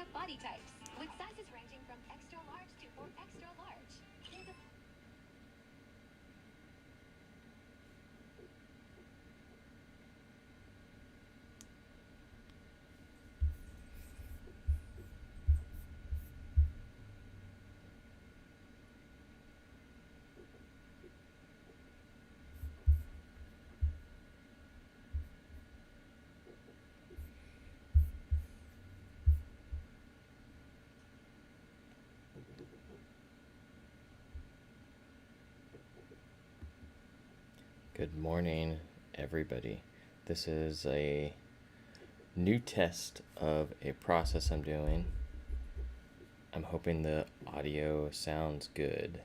of body types, with sizes ranging from extra large to extra large. There's a Good morning, everybody. This is a new test of a process I'm doing. I'm hoping the audio sounds good.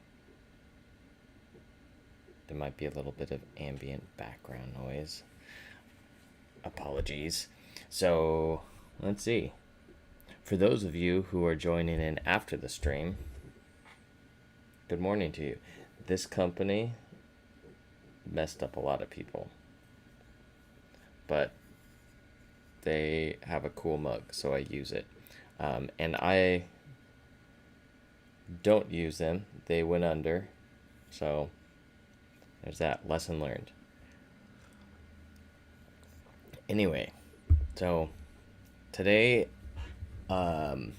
There might be a little bit of ambient background noise. Apologies. So, let's see. For those of you who are joining in after the stream, good morning to you. This company messed up a lot of people, but they have a cool mug, so I use it. And I don't use them. They went under, so there's that. Lesson learned. Anyway, so today I'm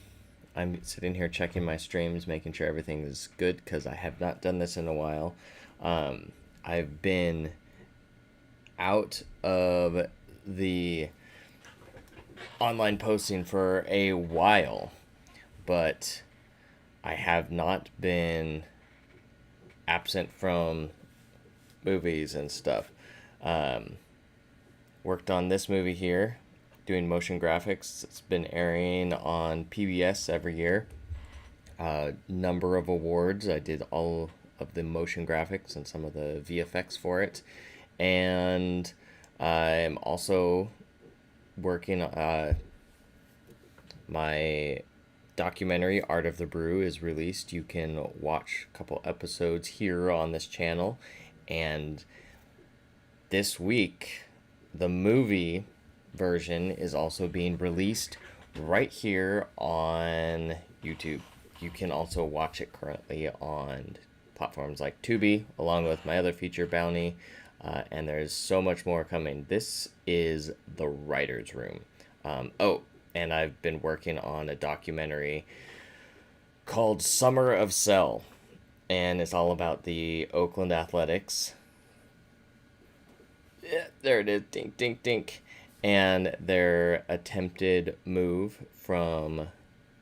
sitting here checking my streams, making sure everything is good, because I have not done this in a while. I've been out of the online posting for a while, but I have not been absent from movies and stuff. Worked on this movie here, doing motion graphics. It's been airing on PBS every year. Number of awards. I did all of the motion graphics and some of the VFX for it. And I'm also working my documentary Art of the Brew is released. You can watch a couple episodes here on this channel. And this week, the movie version is also being released right here on YouTube. You can also watch it currently on platforms like Tubi, along with my other feature, Bounty, and there's so much more coming. This is the writer's room. And I've been working on a documentary called Summer of Sell, and it's all about the Oakland Athletics. Yeah, there it is, dink, dink, dink. And their attempted move from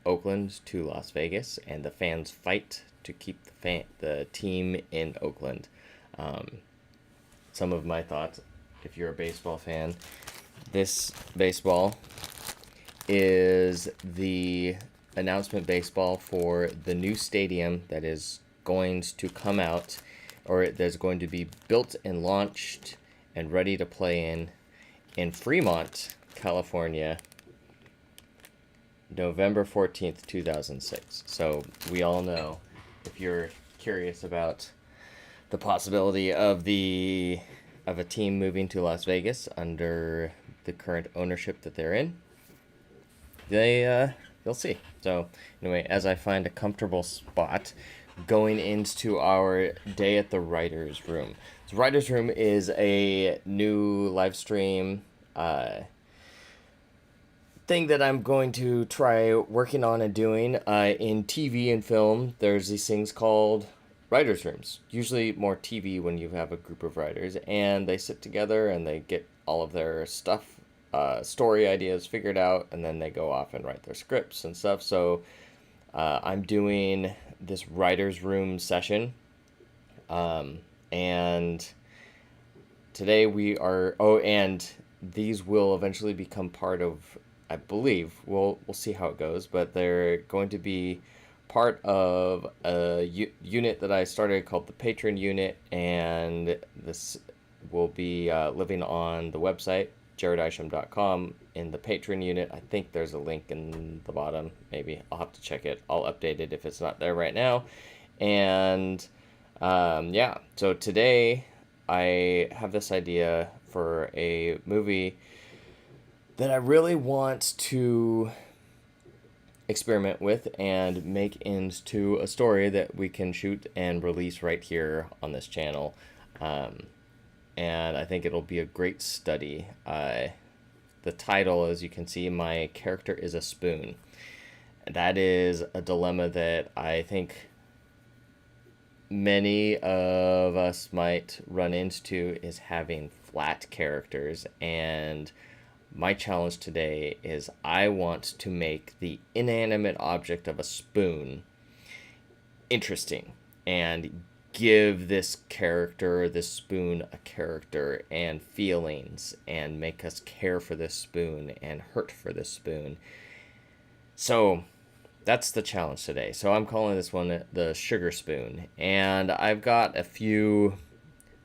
Oakland to Las Vegas, and the fans fight to keep the team in Oakland. Some of my thoughts, if you're a baseball fan, this baseball is the announcement baseball for the new stadium that is going to come out, or that's going to be built and launched and ready to play in Fremont, California, November 14th, 2006. So we all know, if you're curious about the possibility of a team moving to Las Vegas under the current ownership that they're in, you'll see. So anyway, as I find a comfortable spot, going into our day at the writer's room. The writer's room is a new live stream thing that I'm going to try working on and doing. In TV and film, there's these things called writers' rooms. Usually more TV when you have a group of writers, and they sit together and they get all of their stuff, story ideas figured out, and then they go off and write their scripts and stuff. So I'm doing this writer's room session, and today we are, and these will eventually become part of, I believe, we'll see how it goes, but they're going to be part of a unit that I started called the Patron Unit, and this will be living on the website, jaredisham.com, in the Patron Unit. I think there's a link in the bottom. Maybe I'll have to check it. I'll update it if it's not there right now. And yeah, so today I have this idea for a movie that I really want to experiment with and make into a story that we can shoot and release right here on this channel. And I think it'll be a great study. The title, as you can see, my character is a spoon. That is a dilemma that I think many of us might run into, is having flat characters. And my challenge today is I want to make the inanimate object of a spoon interesting and give this character, this spoon, a character and feelings, and make us care for this spoon and hurt for this spoon. So that's the challenge today. So I'm calling this one the sugar spoon. And I've got a few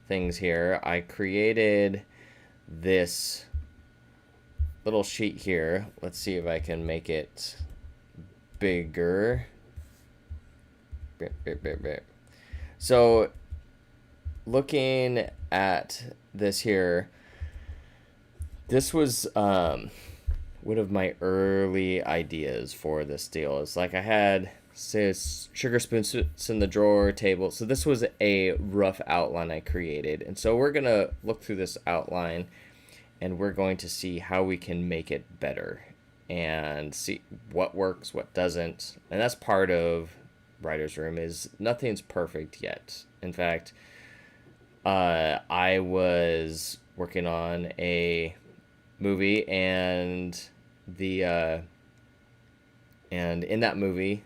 things here. I created this little sheet here. Let's see if I can make it bigger. So looking at this here, this was one of my early ideas for this deal. It's like I had this sugar spoon sits in the drawer table. So this was a rough outline I created. And so we're going to look through this outline and we're going to see how we can make it better and see what works, what doesn't. And that's part of writer's room, is nothing's perfect yet. In fact, I was working on a movie, and in that movie,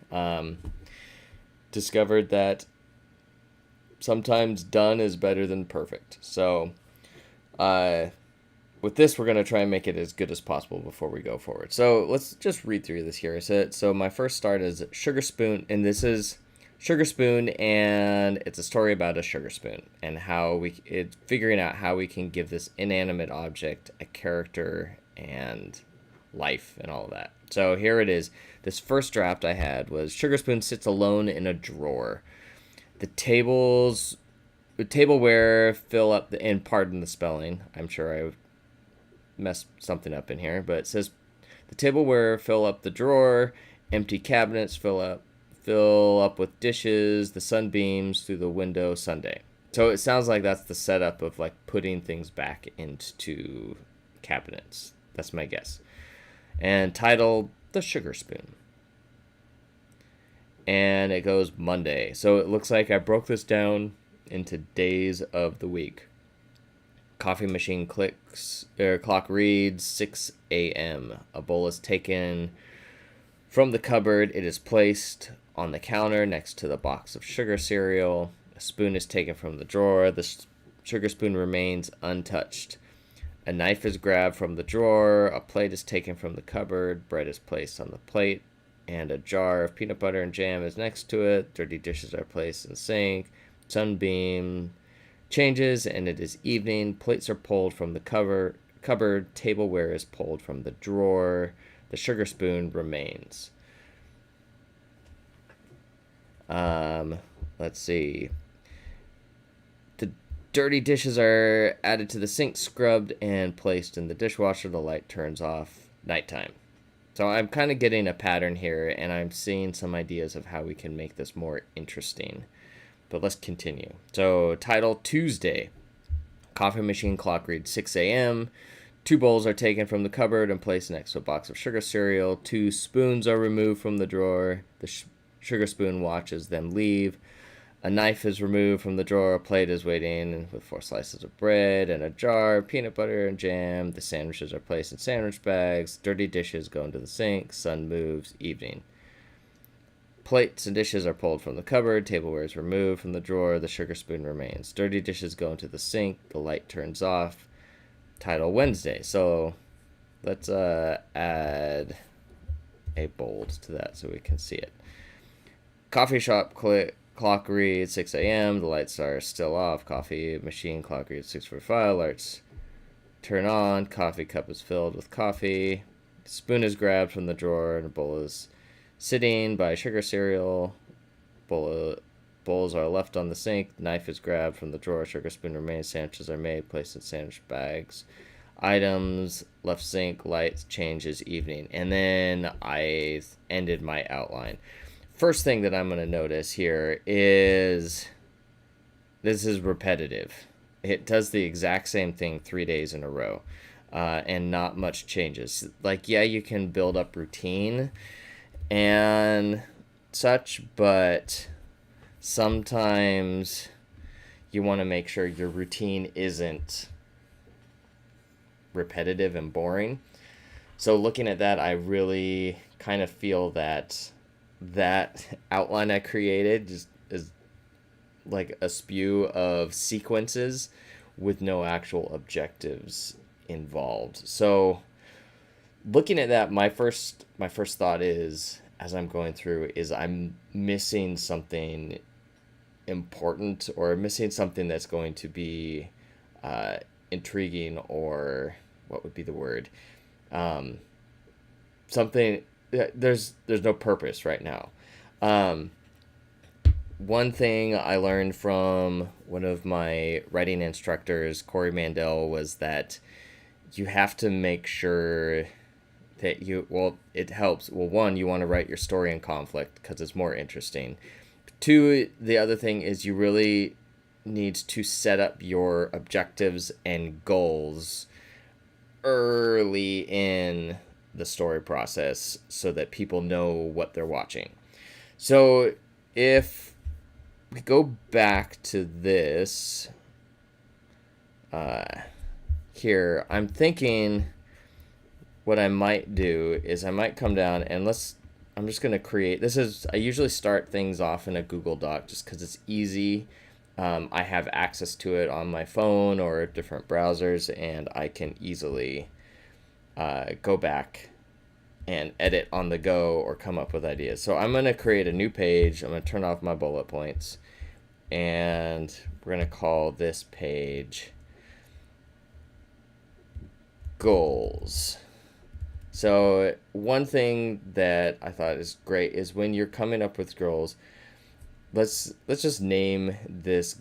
discovered that sometimes done is better than perfect. So with this, we're going to try and make it as good as possible before we go forward. So let's just read through this here. So my first start is sugar spoon, and this is sugar spoon, and it's a story about a sugar spoon and how it's figuring out how we can give this inanimate object a character and life and all of that. So here it is. This first draft I had was sugar spoon sits alone in a drawer. The tableware fill up and pardon the spelling. I'm sure I messed something up in here, but it says the tableware fill up the drawer, empty cabinets fill up with dishes, the sun beams through the window Sunday. So it sounds like that's the setup of like putting things back into cabinets. That's my guess. And title, The Sugar Spoon. And it goes Monday. So it looks like I broke this down into days of the week. Coffee machine clock reads 6 a.m. A bowl is taken from the cupboard. It is placed on the counter next to the box of sugar cereal. A spoon is taken from the drawer. The sugar spoon remains untouched. A knife is grabbed from the drawer. A plate is taken from the cupboard. Bread is placed on the plate. And a jar of peanut butter and jam is next to it. Dirty dishes are placed in the sink. Sunbeam changes and it is evening. Plates are pulled from the cupboard. Tableware is pulled from the drawer. The sugar spoon remains. Let's see. The dirty dishes are added to the sink, scrubbed, and placed in the dishwasher. The light turns off. Nighttime. So I'm kind of getting a pattern here, and I'm seeing some ideas of how we can make this more interesting. But let's continue. So title, Tuesday. Coffee machine clock reads 6 a.m. 2 bowls are taken from the cupboard and placed next to a box of sugar cereal. 2 spoons are removed from the drawer. The sugar spoon watches them leave. A knife is removed from the drawer. A plate is waiting with 4 slices of bread and a jar of peanut butter and jam. The sandwiches are placed in sandwich bags. Dirty dishes go into the sink. Sun moves. Evening. Plates and dishes are pulled from the cupboard. Tableware is removed from the drawer. The sugar spoon remains. Dirty dishes go into the sink. The light turns off. Title, Wednesday. So let's add a bold to that so we can see it. Coffee shop clock reads 6 a.m. The lights are still off. Coffee machine clock reads 6:45. Lights turn on. Coffee cup is filled with coffee. Spoon is grabbed from the drawer and a bowl is sitting by sugar cereal. Bowls are left on the sink. Knife is grabbed from the drawer. Sugar spoon remains. Sandwiches are made, placed in sandwich bags. items, left sync, lights, changes, evening. And then I ended my outline. First thing that I'm going to notice here is this is repetitive. It does the exact same thing 3 days in a row, and not much changes. Like, yeah, you can build up routine and such, but sometimes you want to make sure your routine isn't repetitive and boring. So looking at that, I really kind of feel that outline I created just is like a spew of sequences with no actual objectives involved. So looking at that, my first thought is, as I'm going through, is I'm missing something important, or missing something that's going to be intriguing, or what would be the word? Something, there's no purpose right now. One thing I learned from one of my writing instructors, Corey Mandel, was that you have to make sure that it helps. Well, one, you want to write your story in conflict because it's more interesting. Two, the other thing is you really need to set up your objectives and goals early in the story process so that people know what they're watching. So if we go back to this here, I'm thinking what I might do is I might come down and I'm just going to create, I usually start things off in a Google Doc just because it's easy. I have access to it on my phone or different browsers, and I can easily go back and edit on the go or come up with ideas. So I'm going to create a new page. I'm going to turn off my bullet points, and we're going to call this page Goals. So one thing that I thought is great is when you're coming up with goals, let's just name this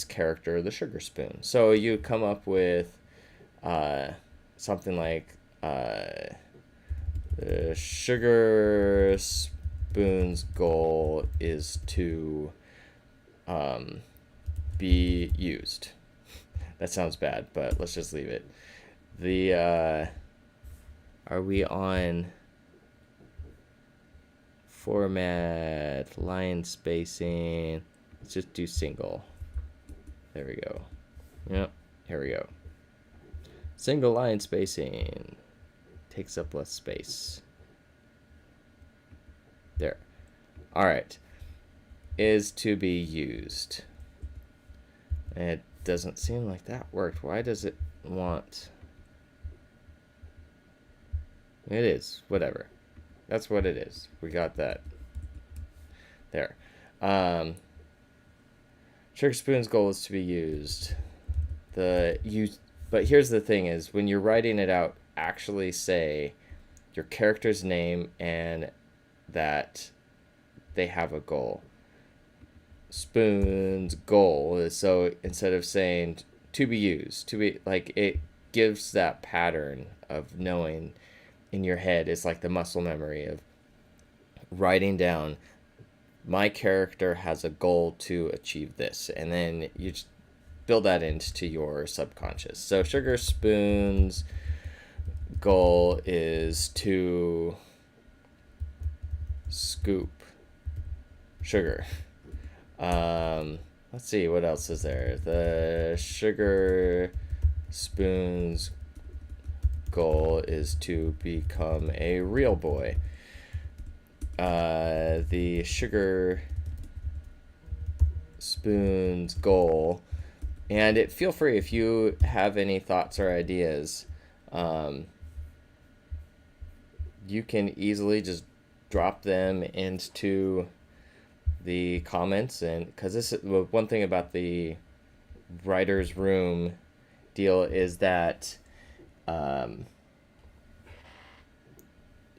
character the Sugar Spoon. So you come up with something like the Sugar Spoon's goal is to be used. That sounds bad, but let's just leave it. Are we on format, line spacing? Let's just do single. There we go. Yep, here we go. Single line spacing takes up less space. There. All right. Is to be used. It doesn't seem like that worked. Why does it want... It is. Whatever. That's what it is. We got that. There. Sugar Spoon's goal is to be used. But here's the thing is, when you're writing it out, actually say your character's name and that they have a goal. Spoon's goal is, so instead of saying to be used, to be, like, it gives that pattern of knowing in your head. It's like the muscle memory of writing down, my character has a goal to achieve this, and then you just build that into your subconscious. So Sugar Spoon's goal is to scoop sugar. Let's see, what else is there? The Sugar Spoon's goal is to become a real boy. The Sugar Spoon's goal, and feel free if you have any thoughts or ideas, you can easily just drop them into the comments. And because this is one thing about the writer's room deal is that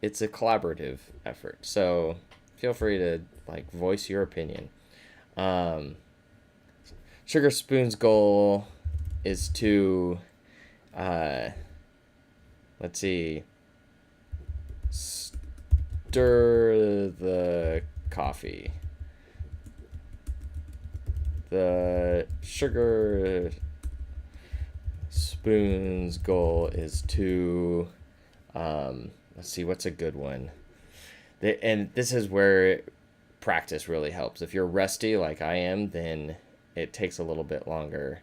it's a collaborative effort, so feel free to voice your opinion. Sugar Spoon's goal is to let's see, stir the coffee. The sugar spoon's goal is to, let's see, what's a good one? And this is where practice really helps. If you're rusty like I am, then it takes a little bit longer.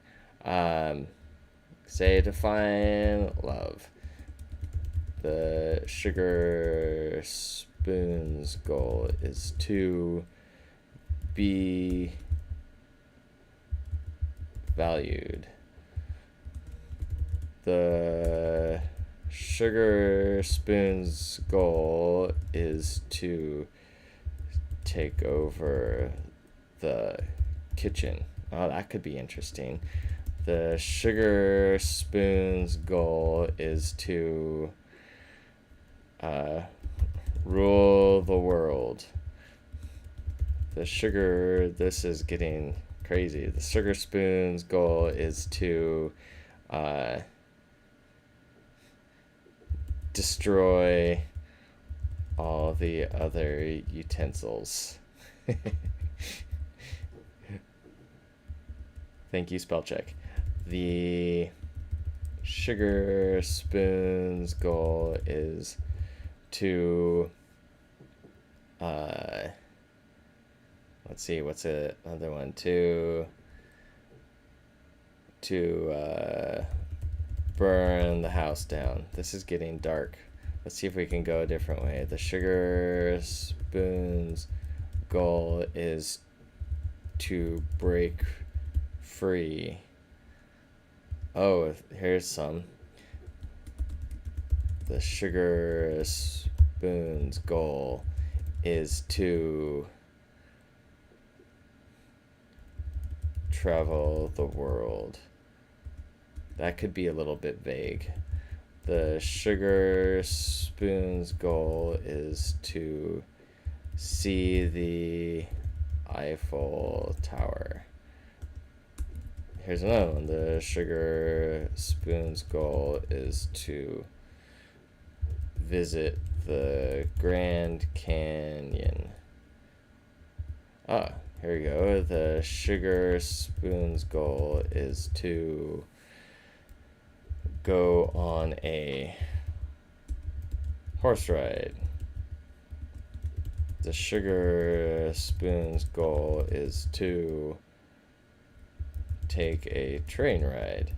Say define love. The sugar spoon's goal is to be valued. The sugar spoon's goal is to take over the kitchen. Oh, that could be interesting. The sugar spoon's goal is to rule the world. This is getting crazy. The sugar spoon's goal is to destroy all the other utensils. Thank you, spell check. The sugar spoon's goal is to let's see, what's another one? To burn the house down. This is getting dark. Let's see if we can go a different way. The sugar spoon's goal is to break free. Oh, here's some. The sugar spoon's goal is to travel the world. That could be a little bit vague. The sugar spoon's goal is to see the Eiffel Tower. Here's another one. The sugar spoon's goal is to visit the Grand Canyon. Ah, here we go. The sugar spoon's goal is to go on a horse ride. The sugar spoon's goal is to take a train ride.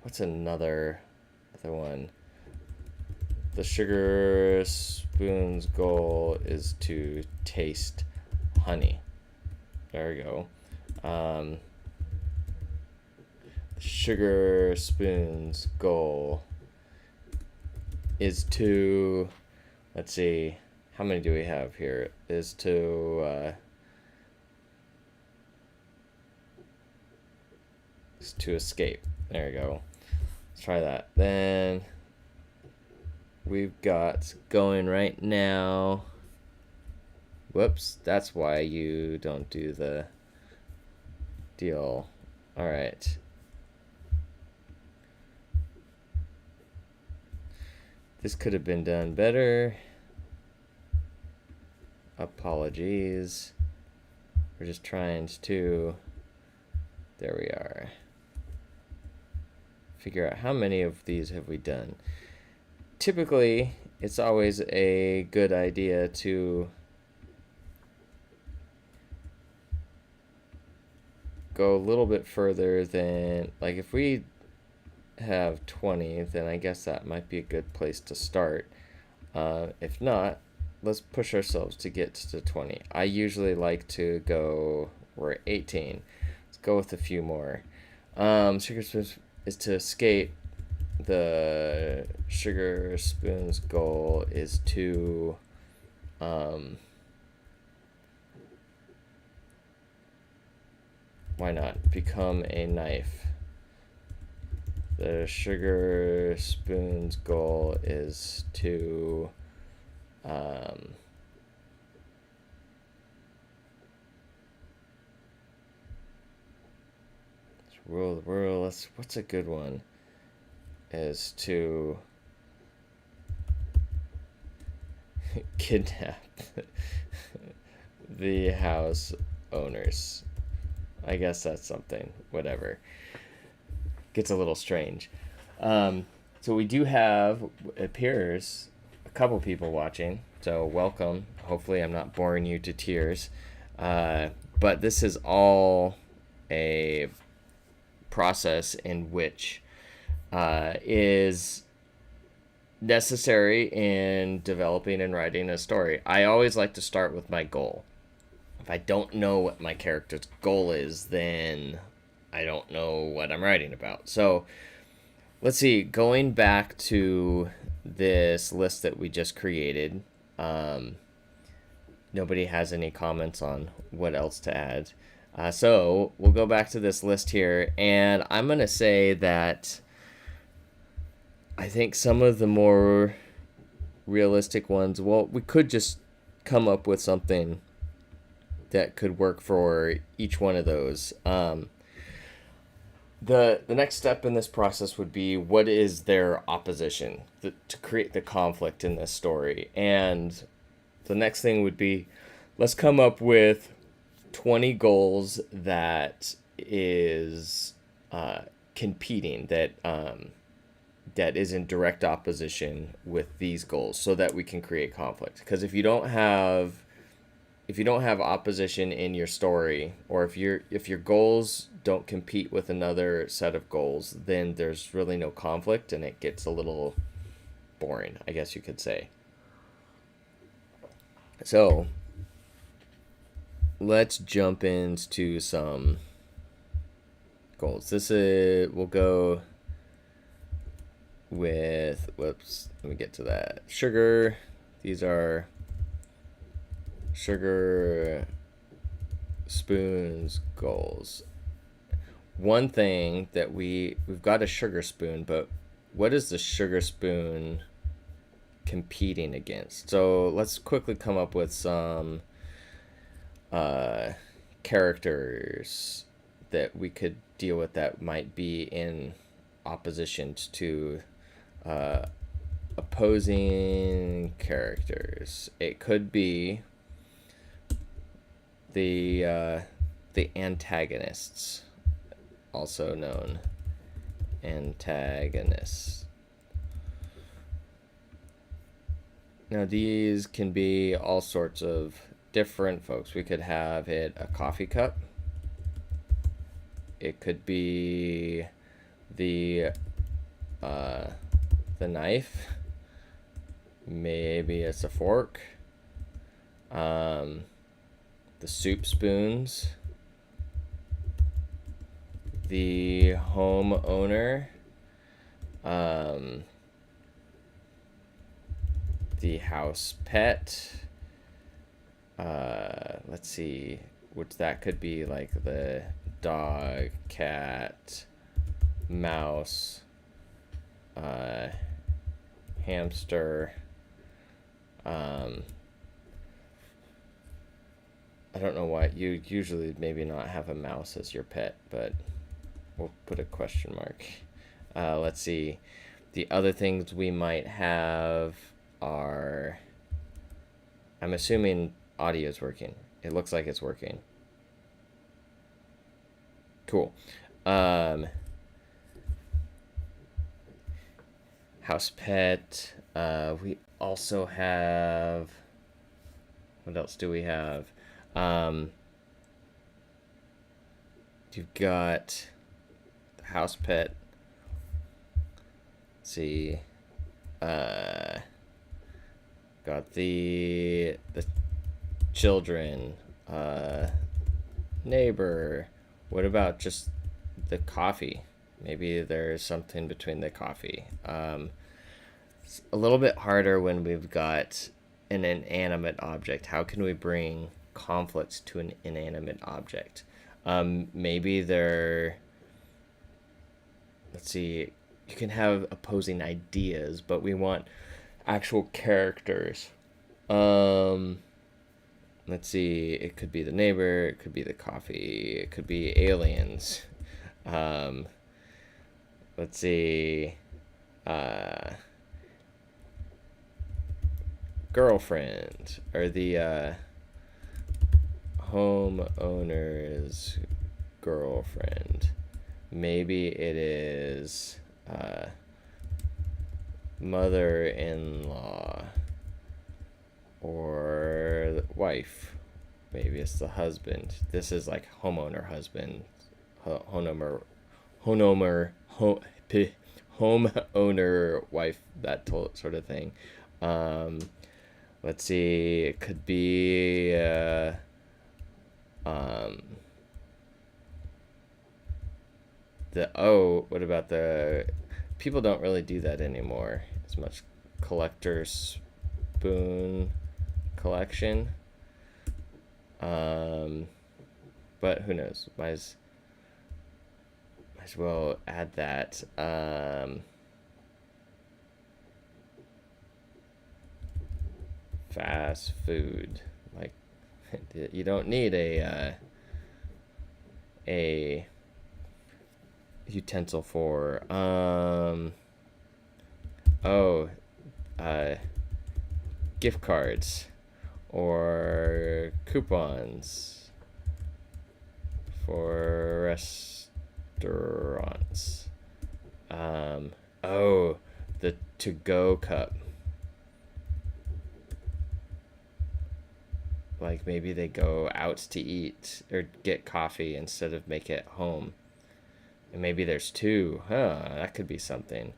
What's another one? The sugar spoon's goal is to taste honey. There we go. Sugar spoon's goal is to, let's see, how many do we have here? Is to escape. There we go. Let's try that. Then we've got going right now. Whoops, that's why you don't do the deal. All right. This could have been done better. Apologies. We're just trying to, there we are. Figure out how many of these have we done. Typically, it's always a good idea to go a little bit further than, like, if we have 20, then I guess that might be a good place to start. If not, let's push ourselves to get to 20. I usually like to go, we're at 18. Let's go with a few more. Sugar spoons is to escape. The sugar spoon's goal is to why not become a knife. The sugar spoon's goal is to rule of the world. What's a good one? Is to kidnap the house owners. I guess that's something. Whatever. Gets a little strange. So we do have, it appears, a couple people watching. So welcome. Hopefully I'm not boring you to tears. But this is all a process in which is necessary in developing and writing a story. I always like to start with my goal. If I don't know what my character's goal is, then I don't know what I'm writing about. So let's see, going back to this list that we just created, nobody has any comments on what else to add. So we'll go back to this list here, and I'm going to say that I think some of the more realistic ones, well, we could just come up with something that could work for each one of those. The next step in this process would be, what is their opposition to create the conflict in this story? And the next thing would be, let's come up with 20 goals that is competing, that is in direct opposition with these goals, so that we can create conflict. Because if you don't have opposition in your story, or if your goals don't compete with another set of goals, then there's really no conflict, and it gets a little boring, I guess you could say. So let's jump into some goals. We'll go with, let me get to that. Sugar. These are sugar spoons goals. One thing that we've got a sugar spoon, but what is the sugar spoon competing against? So let's quickly come up with some characters that we could deal with that might be in opposition to opposing characters. It could be the antagonists, also known antagonists. Now these can be all sorts of different folks. We could have it a coffee cup. It could be the knife. Maybe it's a fork. The soup spoons. The homeowner. The house pet. Let's see, which that could be like the dog, cat, mouse, hamster. I don't know why you usually maybe not have a mouse as your pet, but we'll put a question mark. Let's see. The other things we might have are, I'm assuming audio is working. It looks like it's working. Cool. House pet. We also have, what else do we have? You've got the house pet. Let's see. Got the children, neighbor. What about just the coffee? Maybe there's something between the coffee. It's a little bit harder when we've got an inanimate object. How can we bring conflict to an inanimate object? Maybe let's see, you can have opposing ideas, but we want actual characters. Let's see, it could be the neighbor, it could be the coffee, it could be aliens. Um, let's see. Uh, girlfriend, or the homeowner's girlfriend. Maybe it is mother-in-law or wife. Maybe it's the husband. This is like homeowner husband, homeowner, homeowner wife, that sort of thing. Let's see. It could be what about the people don't really do that anymore as much. Collector spoon collection. But who knows? Might as well add that. Fast food, like you don't need a utensil for gift cards or coupons for restaurants. The to-go cup. Like maybe they go out to eat or get coffee instead of make it home. And maybe there's two. That could be something.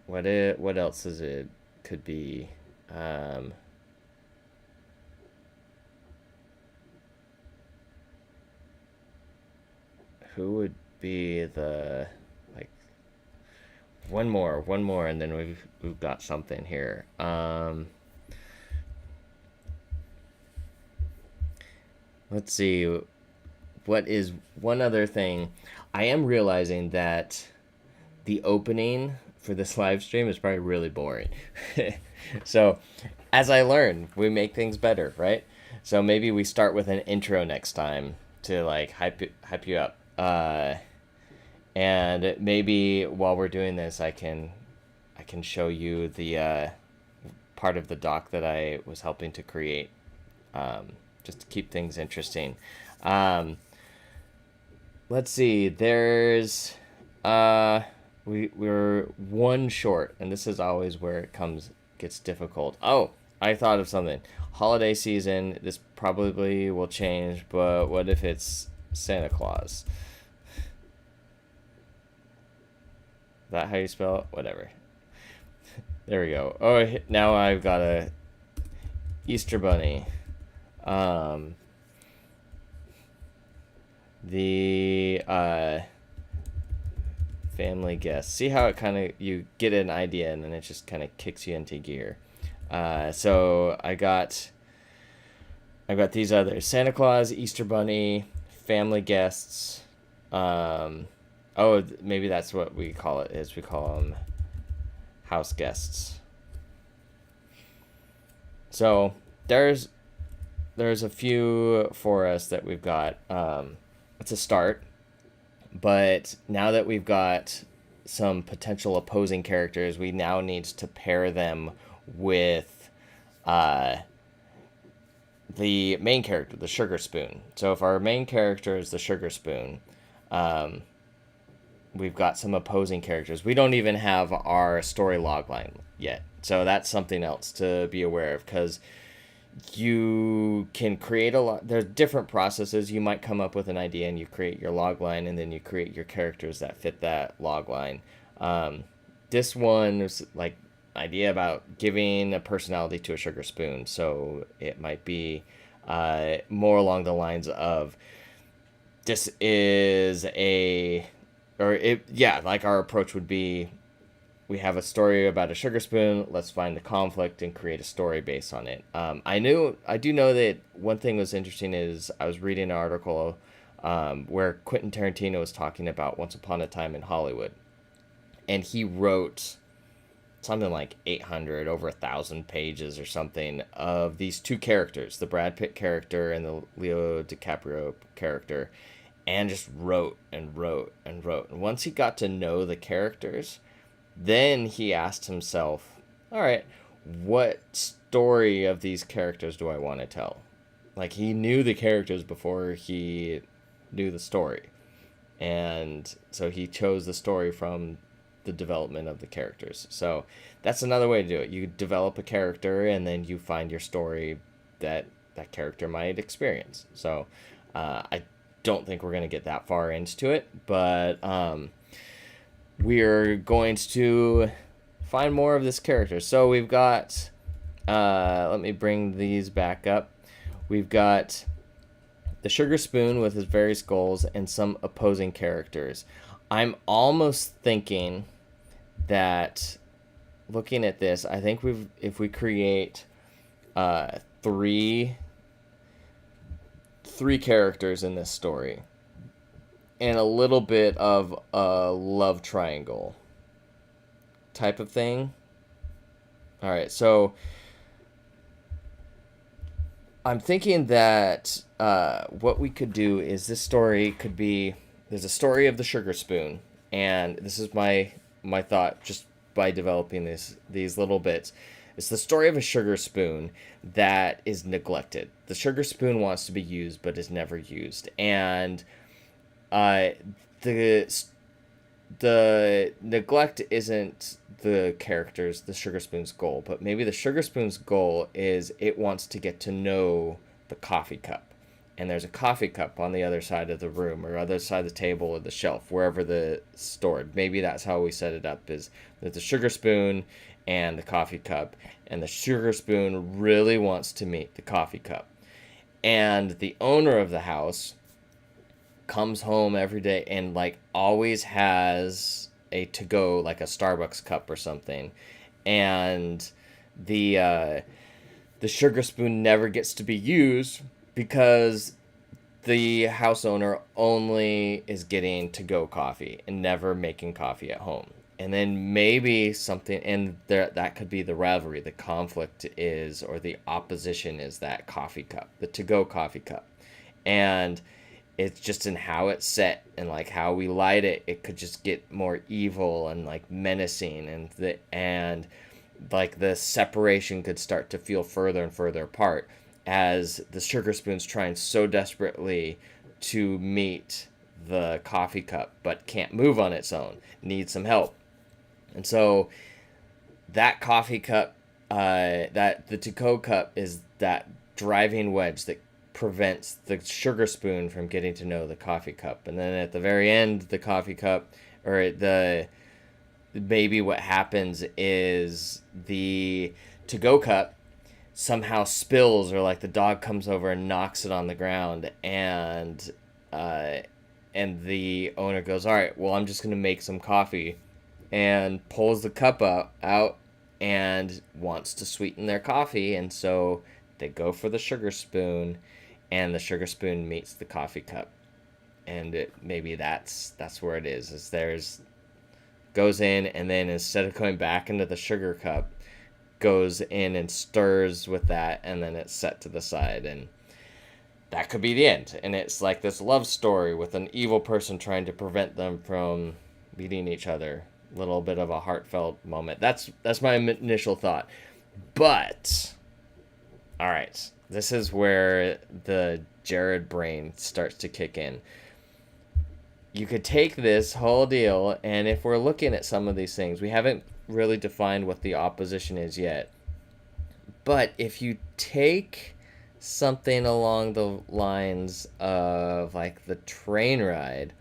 What else is it? Could be who would be the like one more, and then we've got something here. Let's see. What is one other thing? I am realizing that the opening for this live stream is probably really boring. So, as I learn, we make things better, right? So maybe we start with an intro next time to like hype you up. And maybe while we're doing this, I can show you the part of the doc that I was helping to create. Just to keep things interesting. Let's see. There's we're one short, and this is always where it gets difficult. Oh, I thought of something. Holiday season. This probably will change, but what if it's Santa Claus? Is that how you spell it? Whatever. There we go. Oh, now I've got a Easter bunny. The family guest. See how it kind of, you get an idea and then it just kind of kicks you into gear. So I got these others: Santa Claus, Easter bunny, family guests. Maybe that's what we call it. We call them house guests. So there's a few for us that we've got. It's a start, but now that we've got some potential opposing characters, we now need to pair them with the main character, the sugar spoon. So if our main character is the sugar spoon, we've got some opposing characters. We don't even have our story logline yet, so that's something else to be aware of, because you can create a lot. There's different processes. You might come up with an idea and you create your logline, and then you create your characters that fit that logline. This one is like idea about giving a personality to a sugar spoon. So it might be more along the lines of this is like our approach would be, we have a story about a sugar spoon. Let's find the conflict and create a story based on it. I do know that one thing was interesting is I was reading an article where Quentin Tarantino was talking about Once Upon a Time in Hollywood, and he wrote something like 800, over 1,000 pages or something of these two characters, the Brad Pitt character and the Leo DiCaprio character, and just wrote and wrote and wrote. And once he got to know the characters, then he asked himself, all right, what story of these characters do I want to tell? Like, he knew the characters before he knew the story. And so he chose the story from the development of the characters. So that's another way to do it. You develop a character, and then you find your story that that character might experience. So I don't think we're going to get that far into it, but we're going to find more of this character. So we've got, let me bring these back up. We've got the Sugar Spoon with his various goals and some opposing characters. I'm almost thinking that, looking at this, I think if we create three characters in this story and a little bit of a love triangle type of thing. All right, so I'm thinking that what we could do is this story could be, there's a story of the Sugar Spoon, and this is my thought just by developing these little bits. It's the story of a sugar spoon that is neglected. The sugar spoon wants to be used but is never used, and the neglect isn't the character's, the sugar spoon's goal, but maybe the sugar spoon's goal is it wants to get to know the coffee cup. And there's a coffee cup on the other side of the room, or other side of the table or the shelf, wherever the stored. Maybe that's how we set it up, is that the sugar spoon and the coffee cup, and the sugar spoon really wants to meet the coffee cup. And the owner of the house comes home every day and like always has a to-go, like a Starbucks cup or something. And the sugar spoon never gets to be used because the house owner only is getting to-go coffee and never making coffee at home. And then maybe something, and that could be the rivalry, the conflict is, or the opposition is that coffee cup, the to-go coffee cup. And it's just in how it's set and like how we light it, it could just get more evil and like menacing, and like the separation could start to feel further and further apart as the sugar spoon's trying so desperately to meet the coffee cup but can't move on its own, needs some help. And so that coffee cup, that the to-go cup is that driving wedge that prevents the sugar spoon from getting to know the coffee cup. And then at the very end, the coffee cup, or maybe what happens is the to-go cup somehow spills, or like the dog comes over and knocks it on the ground, and the owner goes, all right, well, I'm just going to make some coffee, and pulls the cup out and wants to sweeten their coffee. And so they go for the sugar spoon, and the sugar spoon meets the coffee cup. And maybe that's where it is goes in, and then instead of going back into the sugar cup, goes in and stirs with that, and then it's set to the side, and that could be the end. And it's like this love story with an evil person trying to prevent them from meeting each other. Little bit of a heartfelt moment. That's my initial thought. But all right, this is where the Jared brain starts to kick in. You could take this whole deal, and if we're looking at some of these things, we haven't really defined what the opposition is yet. But if you take something along the lines of like the train ride,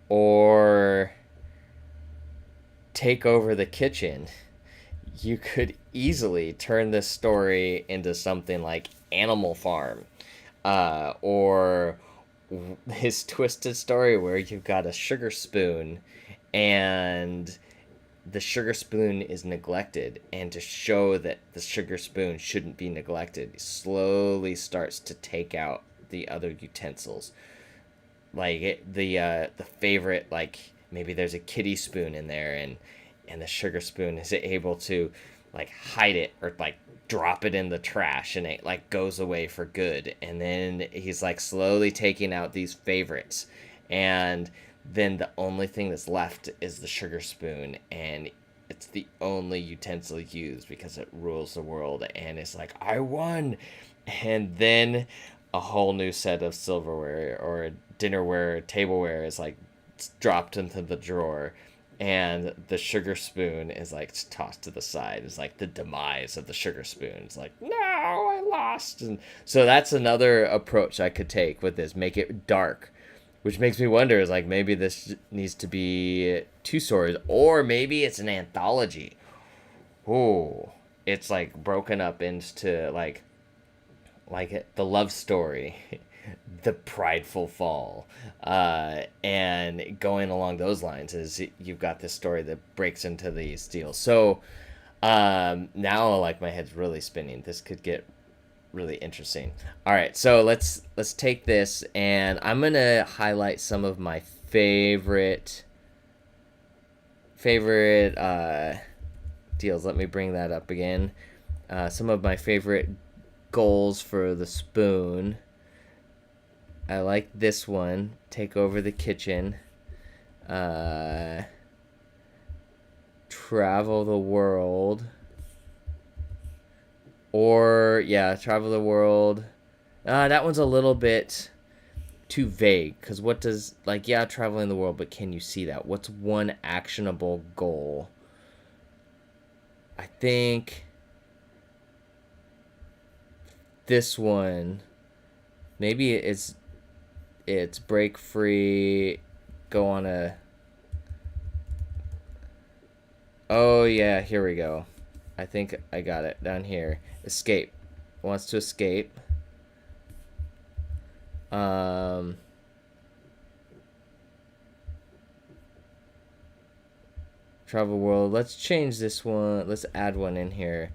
or take over the kitchen, you could easily turn this story into something like Animal Farm, or his twisted story where you've got a sugar spoon and the sugar spoon is neglected, and to show that the sugar spoon shouldn't be neglected, he slowly starts to take out the other utensils, like the favorite, like maybe there's a kitty spoon in there, and the sugar spoon is able to like hide it or like drop it in the trash, and it like goes away for good. And then he's like slowly taking out these favorites, And then the only thing that's left is the sugar spoon, and it's the only utensil used because it rules the world, and it's like, I won. And then a whole new set of silverware or dinnerware, tableware is like dropped into the drawer, and the sugar spoon is like tossed to the side. It's like the demise of the sugar spoon. It's like, no, I lost. And so that's another approach I could take with this, make it dark, which makes me wonder, is like, maybe this needs to be two stories, or maybe it's an anthology. Oh, it's like broken up into like the love story, the prideful fall, and going along those lines is you've got this story that breaks into these deals. So now like my head's really spinning. This could get really interesting. All right, so let's take this, and I'm gonna highlight some of my favorite deals. Let me bring that up again. Some of my favorite goals for the spoon. I like this one. Take over the kitchen. Travel the world. Or, yeah, travel the world. That one's a little bit too vague. Because what does, like, yeah, traveling the world, but can you see that? What's one actionable goal? I think this one, maybe it's break free, go on a, oh yeah, here we go. I think I got it down here. Escape. Wants to escape. Travel world. Let's change this one. Let's add one in here.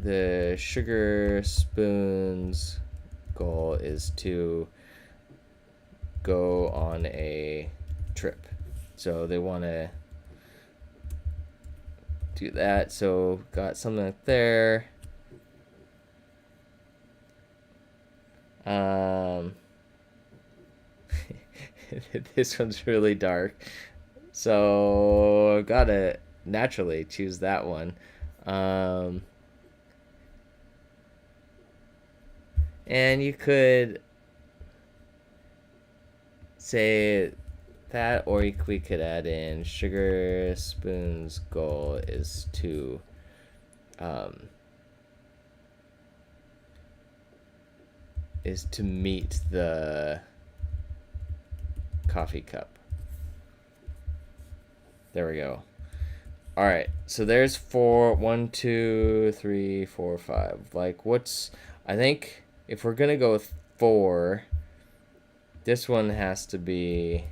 The sugar spoon's goal is to go on a trip. So they want to do that. So got something like there. This one's really dark. So I've got to naturally choose that one. And you could say that, or we could add in sugar spoon's goal is to meet the coffee cup. There we go. All right, so there's 4, 1, 2, 3, 4, 5. Like, I think if we're gonna go with 4, this one has to be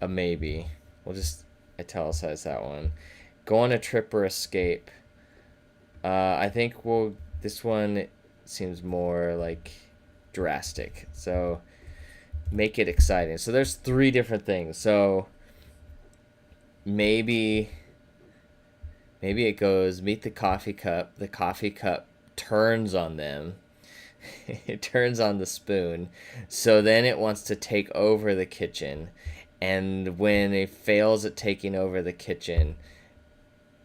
a maybe. We'll just italicize that one. Go on a trip or escape. I think this one seems more like drastic. So make it exciting. So there's 3 different things. So maybe it goes meet the coffee cup. The coffee cup turns on them. It turns on the spoon. So then it wants to take over the kitchen. And when it fails at taking over the kitchen,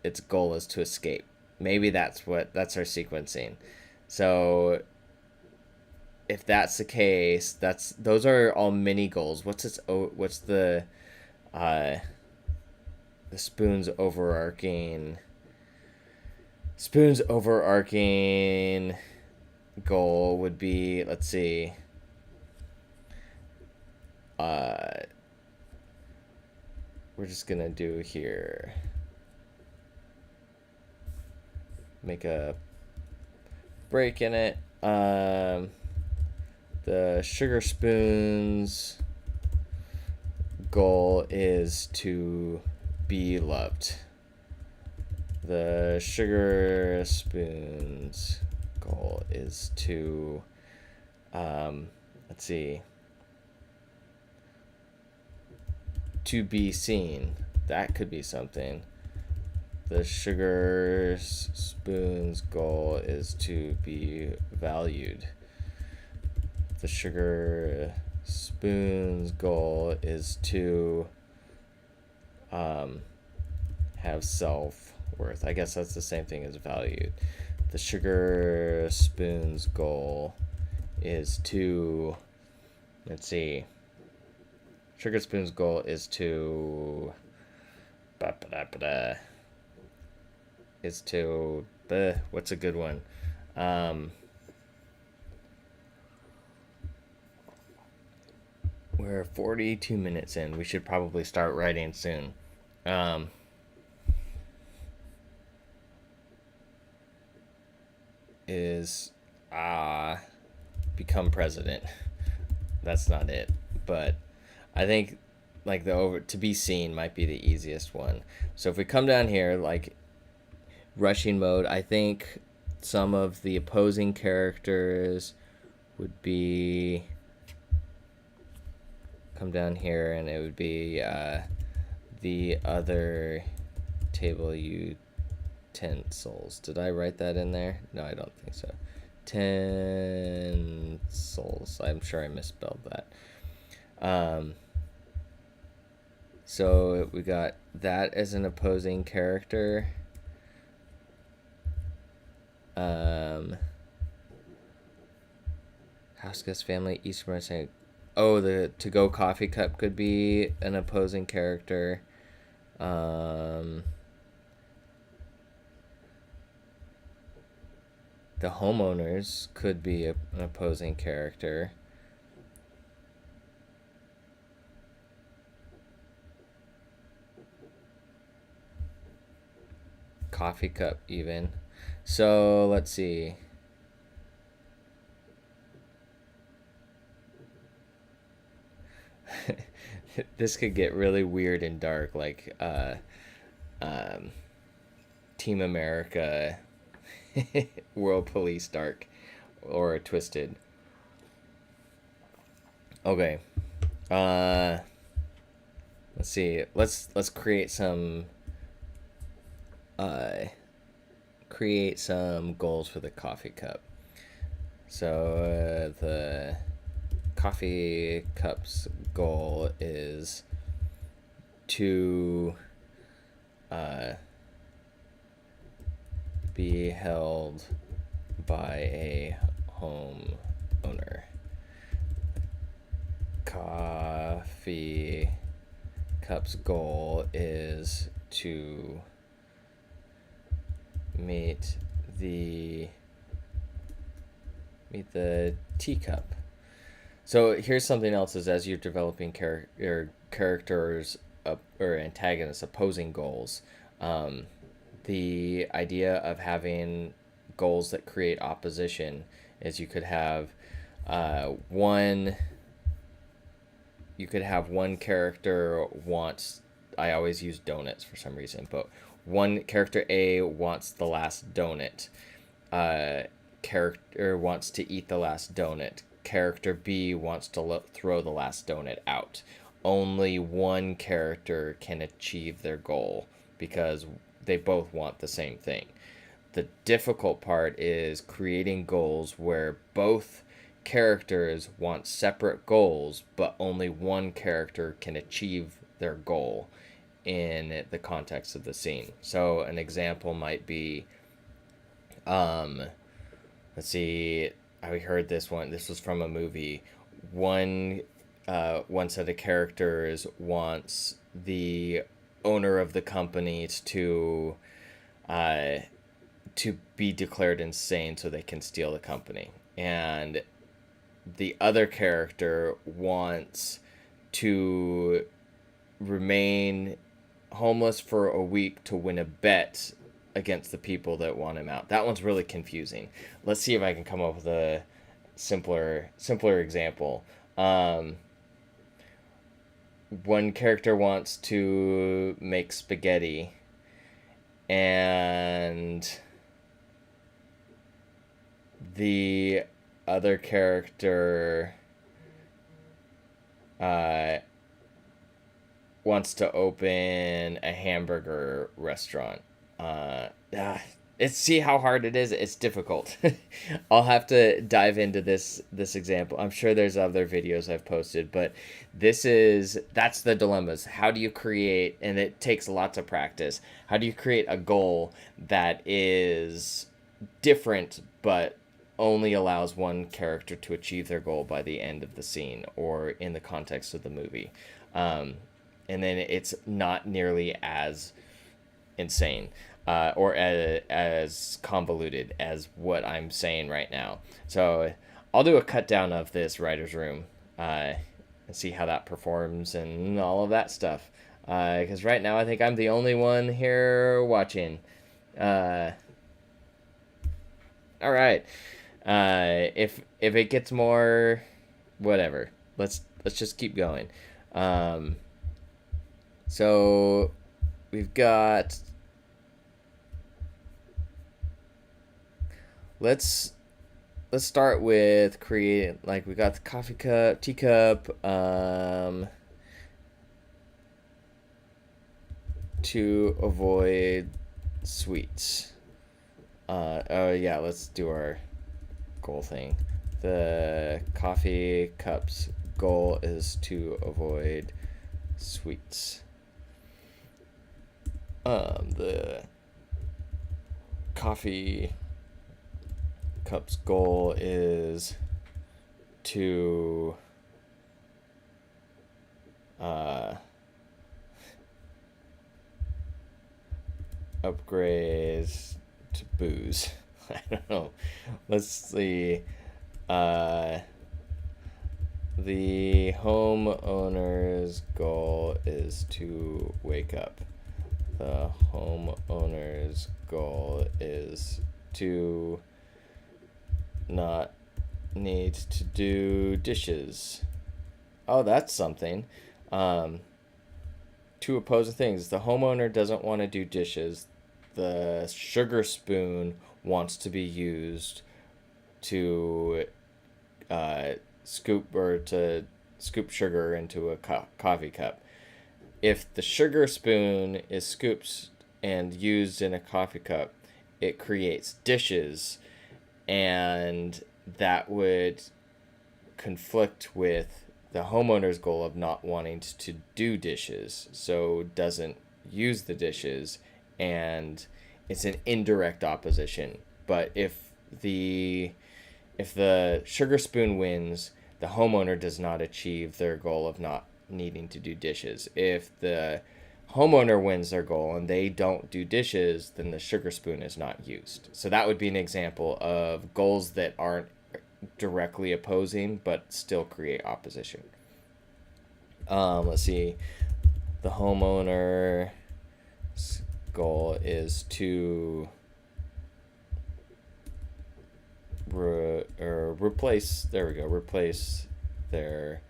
its goal is to escape. Maybe that's our sequencing. So if that's the case, those are all mini goals. What's the spoon's overarching goal would be, let's see, we're just gonna do here, make a break in it. The sugar spoon's goal is to be loved. The sugar spoon's goal is to, let's see, to be seen. That could be something. The sugar spoon's goal is to be valued. The sugar spoon's goal is to have self-worth. I guess that's the same thing as valued. The sugar spoon's goal is to, let's see, sugar spoon's goal is to, what's a good one? We're 42 minutes in. We should probably start writing soon. Is become president. That's not it, but I think like the over to be seen might be the easiest one. So if we come down here, like rushing mode, I think some of the opposing characters would be, come down here and it would be the other table utensils. Did I write that in there? No, I don't think so. 10 souls. I'm sure I misspelled that. So we got that as an opposing character. House guest family, Eastern saying, oh, the to-go coffee cup could be an opposing character. The homeowners could be an opposing character. Coffee cup even. So let's see. This could get really weird and dark, like Team America, World Police Dark, or Twisted. Okay. Let's see. Let's create some goals for the coffee cup. So the coffee cup's goal is to be held by a homeowner. Coffee cup's goal is to meet the teacup. So here's something else: is as you're developing characters or antagonists, opposing goals, the idea of having goals that create opposition is you could have one character wants, I always use donuts for some reason, but one character A wants the last donut. Character wants to eat the last donut. Character B wants to throw the last donut out. Only one character can achieve their goal because they both want the same thing. The difficult part is creating goals where both characters want separate goals, but only one character can achieve their goal in the context of the scene. So an example might be, let's see, I heard this one. This was from a movie. One set of characters wants the owner of the company to be declared insane so they can steal the company, and the other character wants to remain homeless for a week to win a bet against the people that want him out. That one's really confusing. Let's see if I can come up with a simpler example. One character wants to make spaghetti, and the other character wants to open a hamburger restaurant. see how hard it is. It's difficult. I'll have to dive into this example. I'm sure there's other videos I've posted, but that's the dilemmas. How do you create, and it takes lots of practice. How do you create a goal that is different but only allows one character to achieve their goal by the end of the scene or in the context of the movie? And then it's not nearly as insane or as convoluted as what I'm saying right now. So I'll do a cut down of this writer's room and see how that performs and all of that stuff. Because right now I think I'm the only one here watching. All right. If it gets more, whatever. Let's just keep going. So we've got. Let's start with creating, like, we got the coffee cup, teacup, to avoid sweets. Oh yeah, let's do our goal thing. The coffee cup's goal is to avoid sweets. The coffee cup's goal is to upgrade to booze. I don't know. Let's see. The homeowner's goal is to wake up. The homeowner's goal is to not need to do dishes. Oh, that's something. Two opposing things. The homeowner doesn't want to do dishes. The sugar spoon wants to be used to scoop sugar into a coffee cup. If the sugar spoon is scooped and used in a coffee cup, it creates dishes, and that would conflict with the homeowner's goal of not wanting to do dishes, so doesn't use the dishes, and it's an indirect opposition. But if the sugar spoon wins, the homeowner does not achieve their goal of not needing to do dishes. If the homeowner wins their goal and they don't do dishes, then the sugar spoon is not used. So that would be an example of goals that aren't directly opposing but still create opposition. Let's see. The homeowner's goal is to replace their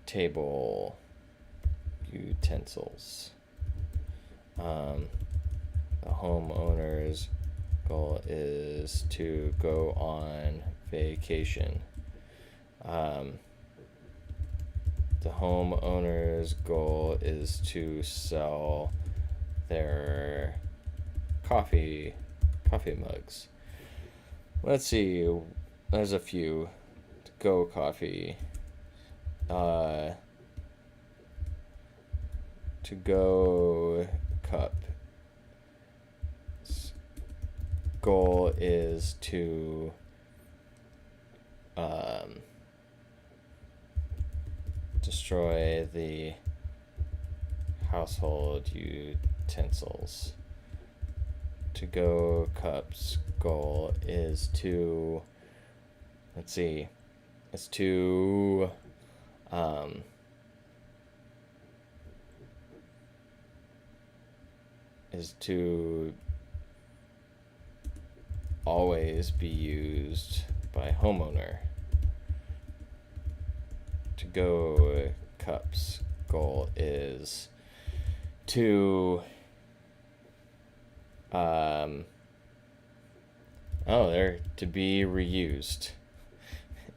table utensils. The homeowner's goal is to go on vacation. The homeowner's goal is to sell their coffee mugs. Let's see. There's a few. To go coffee. To go cup. Goal is to destroy the household utensils. To go cup's goal is to, let's see, it's to always be used by homeowner. To go cup's goal is to they're to be reused.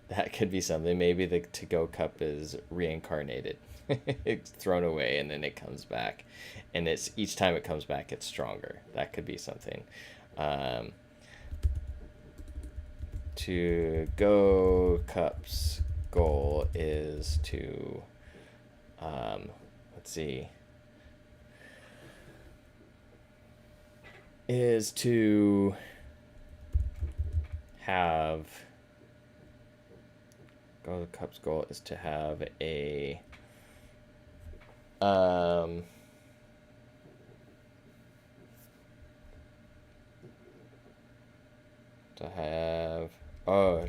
That could be something. Maybe the to-go cup is reincarnated. it's thrown away and then it comes back, and it's each time it comes back it's stronger. That could be something. To go Cup's goal is to let's see, is to have Go Cup's goal is to have a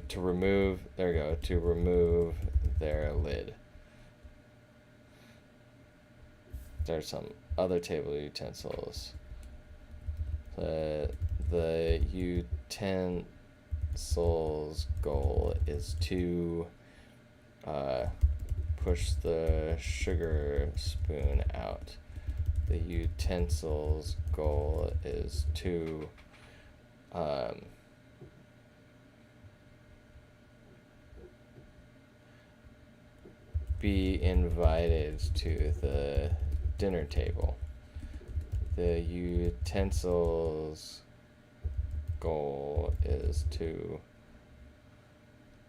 to remove, there we go, to remove their lid. There's some other table utensils. The utensils goal is to push the sugar spoon out. The utensils goal is to be invited to the dinner table. The utensils goal is to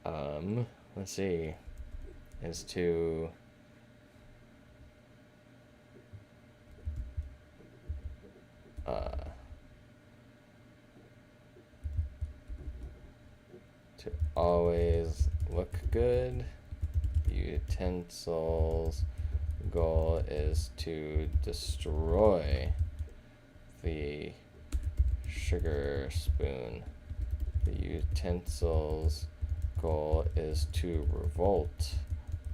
let's see, is to always look good. Utensils goal is to destroy the sugar spoon. The utensils goal is to revolt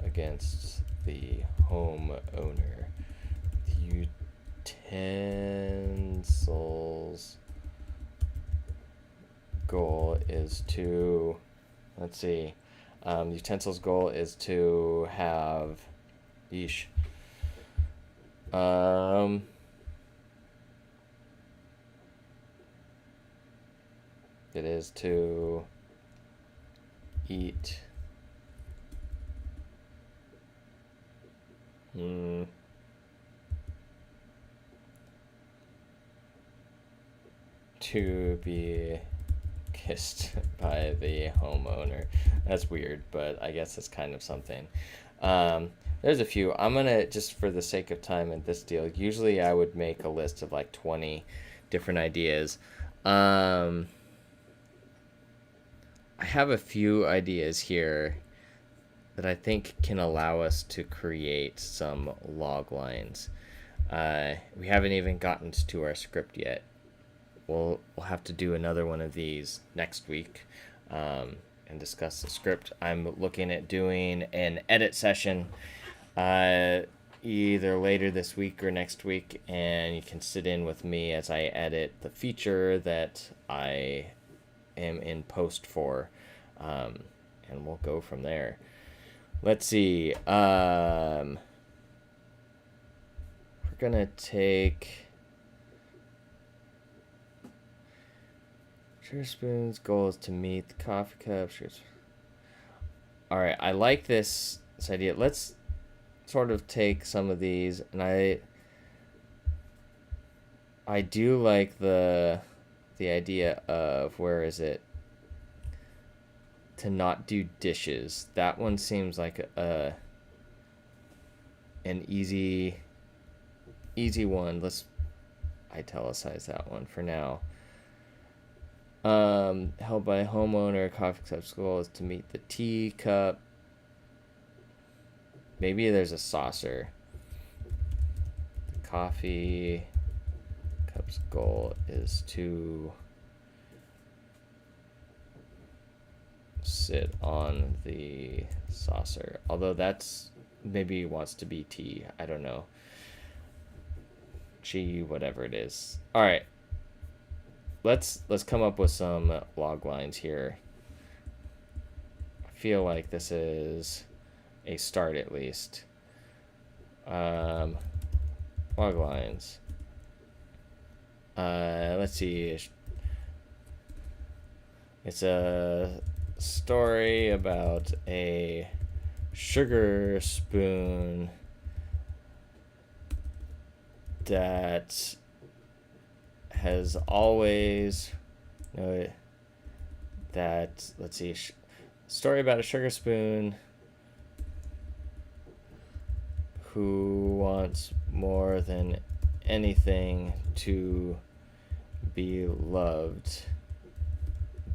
against the homeowner. The utensils goal is to, let's see, utensils goal is to have, yeesh, it is to eat to be kissed by the homeowner. That's weird, but I guess it's kind of something. There's a few. I'm gonna, just for the sake of time in this deal, usually I would make a list of like 20 different ideas. I have a few ideas here that I think can allow us to create some log lines. We haven't even gotten to our script yet. We'll have to do another one of these next week and discuss the script. I'm looking at doing an edit session either later this week or next week, and you can sit in with me as I edit the feature that I am in post for, and we'll go from there. Let's see. We're gonna take sugar spoon's goal is to meet the coffee cup. All right, I like this idea. Let's sort of take some of these, and I do like the idea of, where is it? To not do dishes. That one seems like an easy one. Let's italicize that one for now. Held by a homeowner, coffee cup's goal is to meet the teacup. Maybe there's a saucer. The coffee cup's goal is to sit on the saucer. Although that's, maybe wants to be tea. I don't know. Chi, whatever it is. All right. Let's come up with some log lines here. I feel like this is a start, at least. Log lines. Let's see. It's a story about a sugar spoon that has always that, let's see, story about a sugar spoon who wants more than anything to be loved,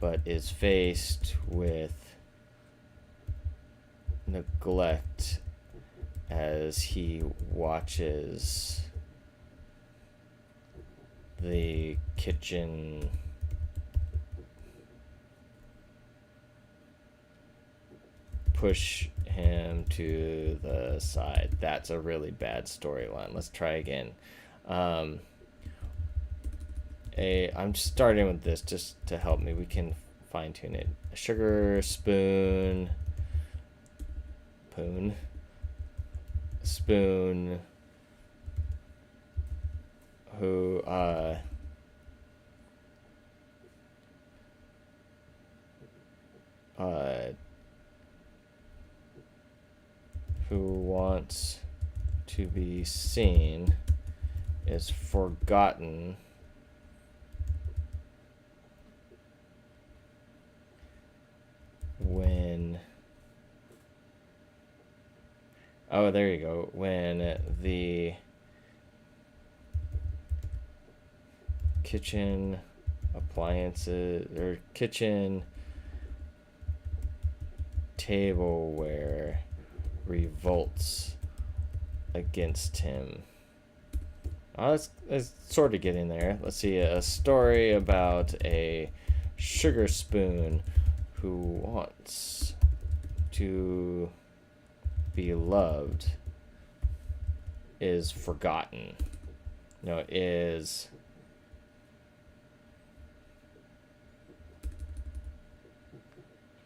but is faced with neglect as he watches the kitchen push him to the side. That's a really bad storyline. Let's try again. I'm starting with this just to help me. We can fine tune it. A sugar spoon. Spoon. Who wants to be seen is forgotten when, oh, there you go, when the kitchen appliances or kitchen tableware revolts against him. Oh, it's sort of getting there. Let's see, a story about a sugar spoon who wants to be loved is forgotten. No, is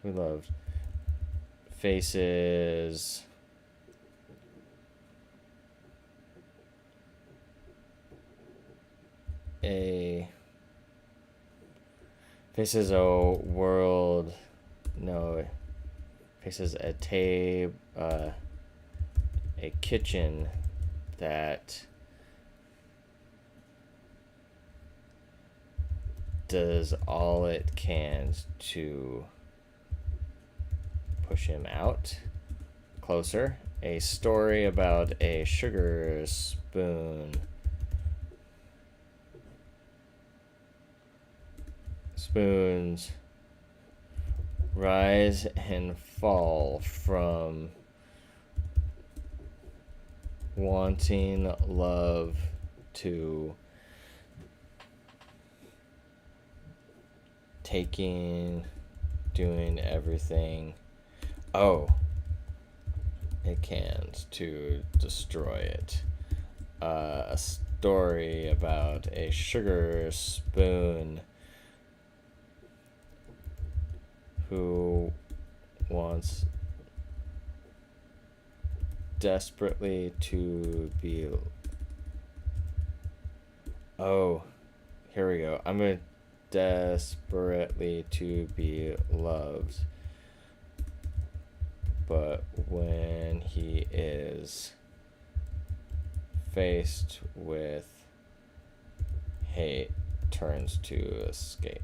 we loved faces a world, no, faces a kitchen that does all it can to push him out. Closer. A story about a sugar spoon. Spoons rise and fall from wanting love to doing everything. Oh, it can to destroy it. A story about a sugar spoon who wants desperately to be. Oh, here we go. I'm going to desperately to be loved. But when he is faced with hate, turns to escape.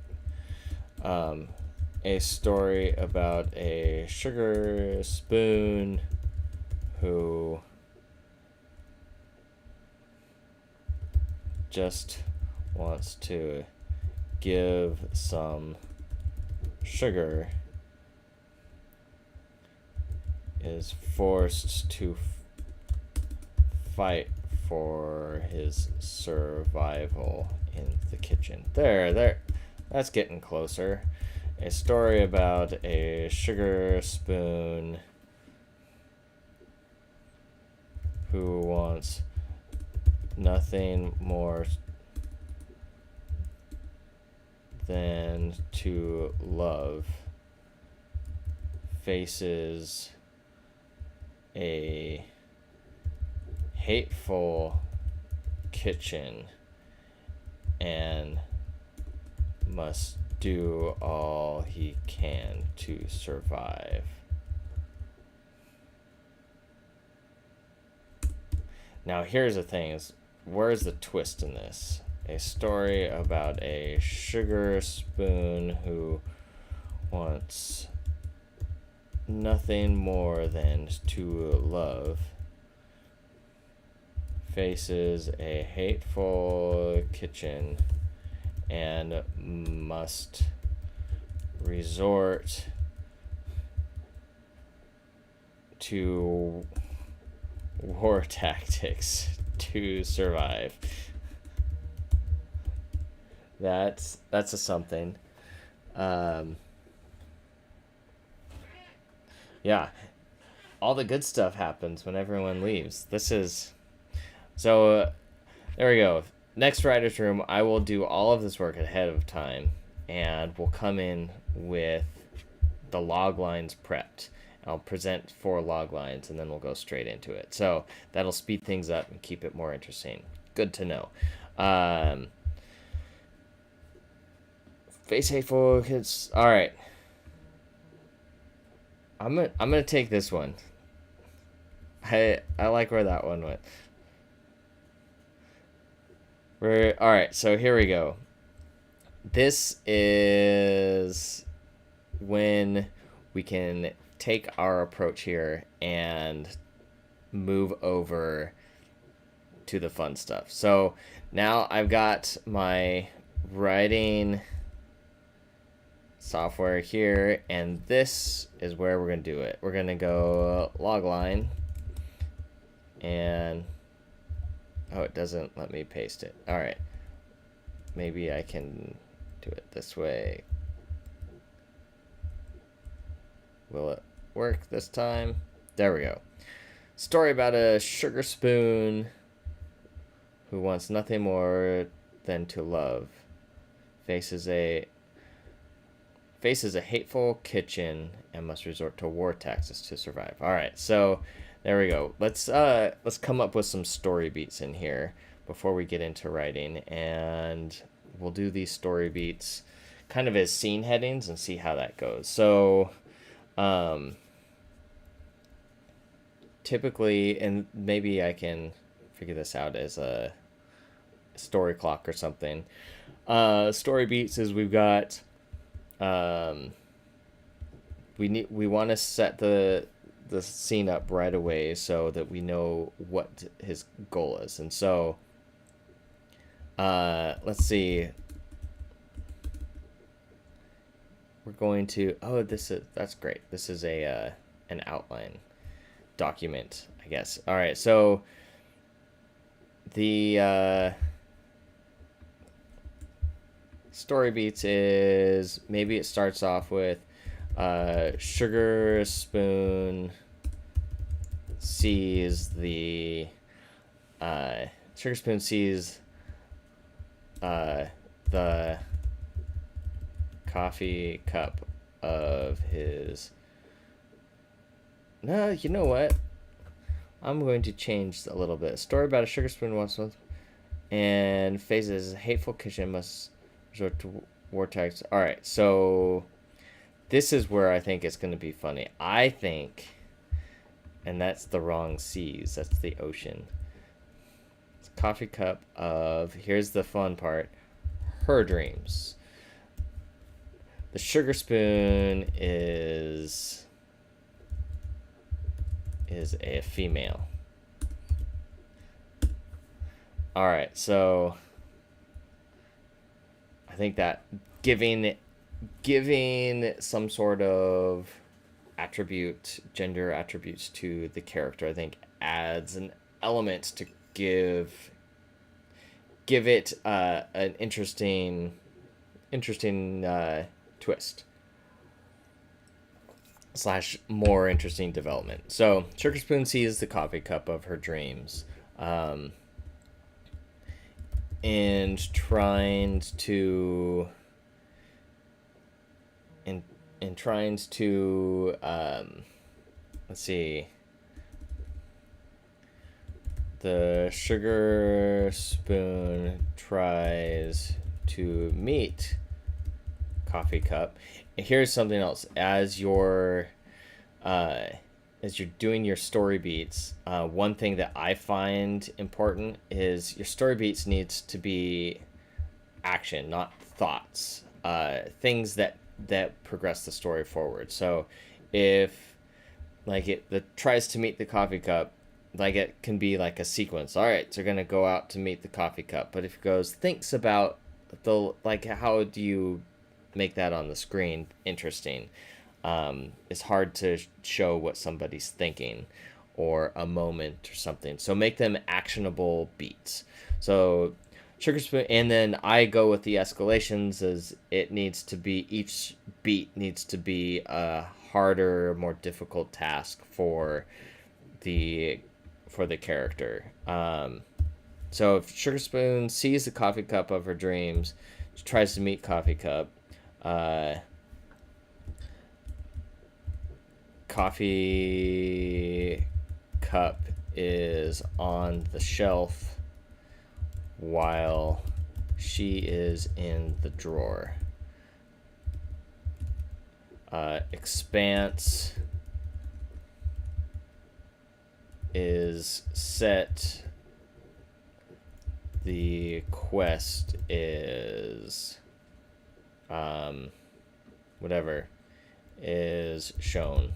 A story about a sugar spoon who just wants to give some sugar, is forced to fight for his survival in the kitchen. There, that's getting closer. A story about a sugar spoon who wants nothing more than to love, faces a hateful kitchen and must do all he can to survive. Now here's the thing, is where's the twist in this? A story about a sugar spoon who wants nothing more than to love, faces a hateful kitchen, and must resort to war tactics to survive. That's a something. Yeah, all the good stuff happens when everyone leaves. This is so. There we go. Next writer's room, I will do all of this work ahead of time, and we'll come in with the log lines prepped. I'll present 4 log lines, and then we'll go straight into it. So that'll speed things up and keep it more interesting. Good to know. Face hateful kids. All right. I'm gonna take this one. I like where that one went. All right. So here we go. This is when we can take our approach here and move over to the fun stuff. So now I've got my writing software here, and this is where we're going to do it. We're going to go logline, and oh, it doesn't let me paste it. All right. Maybe I can do it this way. Will it work this time? There we go. Story about a sugar spoon who wants nothing more than to love. Faces a hateful kitchen and must resort to war tactics to survive. All right, so there we go. Let's come up with some story beats in here before we get into writing, and we'll do these story beats kind of as scene headings and see how that goes. So typically, and maybe I can figure this out as a story clock or something. Story beats is we've got we want to set the scene up right away so that we know what his goal is. And so let's see. We're going to that's great. This is an outline document, I guess. All right, so the story beats is maybe it starts off with sugar spoon sees the the coffee cup of his. No, you know what? I'm going to change a little bit. Story about a sugar spoon once and faces a hateful kitchen must resort to war tactics. All right, so this is where I think it's going to be funny. I think, and that's the wrong seas. That's the ocean. It's a coffee cup of. Here's the fun part. Her dreams. The sugar spoon is a female. All right, so I think that giving some sort of gender attributes to the character, I think adds an element to give it an interesting twist / more interesting development. So Sugar Spoon sees the coffee cup of her dreams, and trying to let's see. The sugar spoon tries to meet coffee cup. And here's something else. As you're as you're doing your story beats, one thing that I find important is your story beats needs to be action, not thoughts. Things that progress the story forward. So if like it tries to meet the coffee cup, like it can be like a sequence. All right, so we're gonna go out to meet the coffee cup. But if it goes thinks about the like how do you make that on the screen interesting? It's hard to show what somebody's thinking or a moment or something. So make them actionable beats. So sugar spoon, and then I go with the escalations as it needs to be, each beat needs to be a harder, more difficult task the for the character. So if Sugar Spoon sees the coffee cup of her dreams, she tries to meet Coffee Cup. Coffee Cup is on the shelf while she is in the drawer. Expanse is set. The quest is whatever is shown.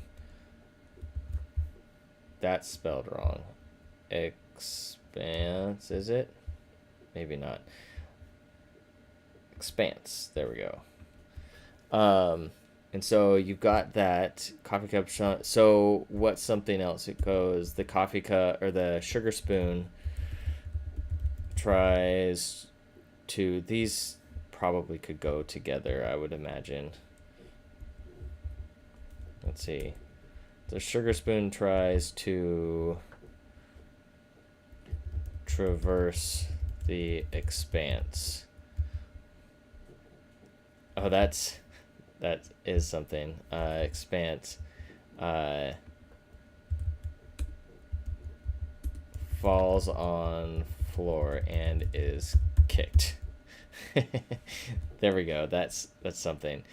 That's spelled wrong. Expanse, is it? Maybe not. Expanse. There we go. And so you've got that coffee cup. So what's something else? It goes the coffee cup or the sugar spoon tries to. These probably could go together, I would imagine. Let's see. The sugar spoon tries to traverse the expanse. Oh, that is something. Expanse falls on floor and is kicked. There we go. That's something.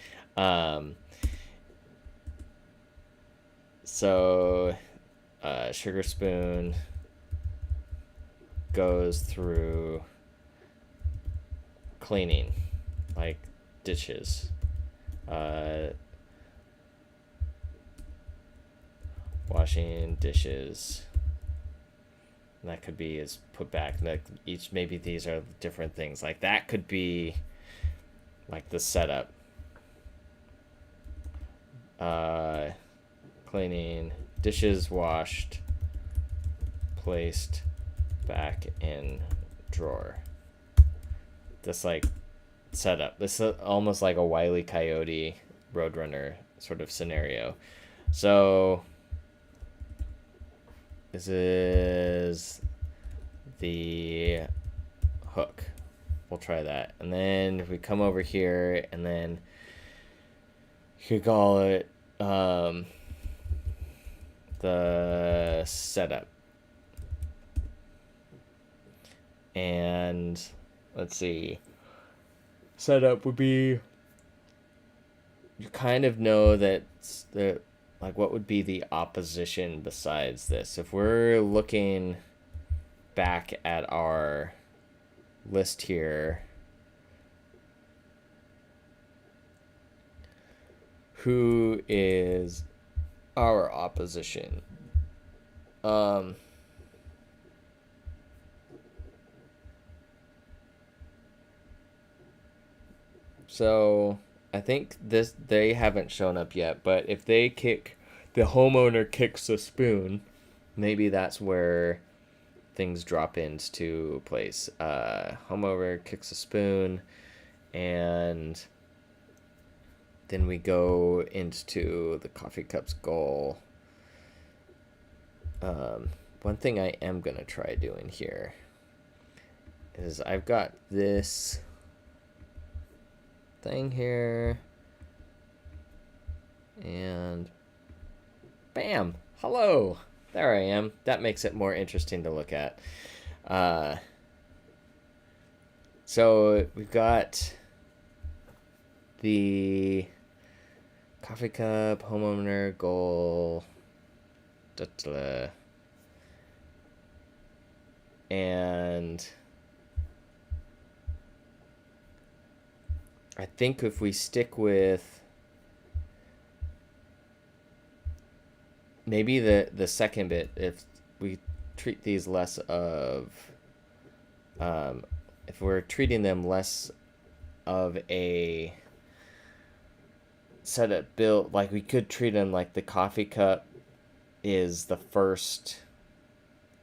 So Sugar Spoon goes through cleaning, like dishes, washing dishes. And that could be is put back. Like each, maybe these are different things. Like that could be like the setup. Cleaning, dishes washed, placed back in drawer. This like setup. This is almost like a Wile E. Coyote Roadrunner sort of scenario. So this is the hook. We'll try that. And then if we come over here and then you could call it the setup. And let's see. Setup would be, you kind of know that the like what would be the opposition besides this. If we're looking back at our list here, who is our opposition? So I think they haven't shown up yet, but if the homeowner kicks a spoon, maybe that's where things drop into place. Homeowner kicks a spoon, and then we go into the coffee cup's goal. One thing I am going to try doing here is I've got this thing here, and bam, hello, there I am. That makes it more interesting to look at. So we've got the coffee cup, homeowner, goal, And I think if we stick with maybe the second bit, if we treat these less of, if we're treating them less of a set up build, like we could treat them like the coffee cup is the first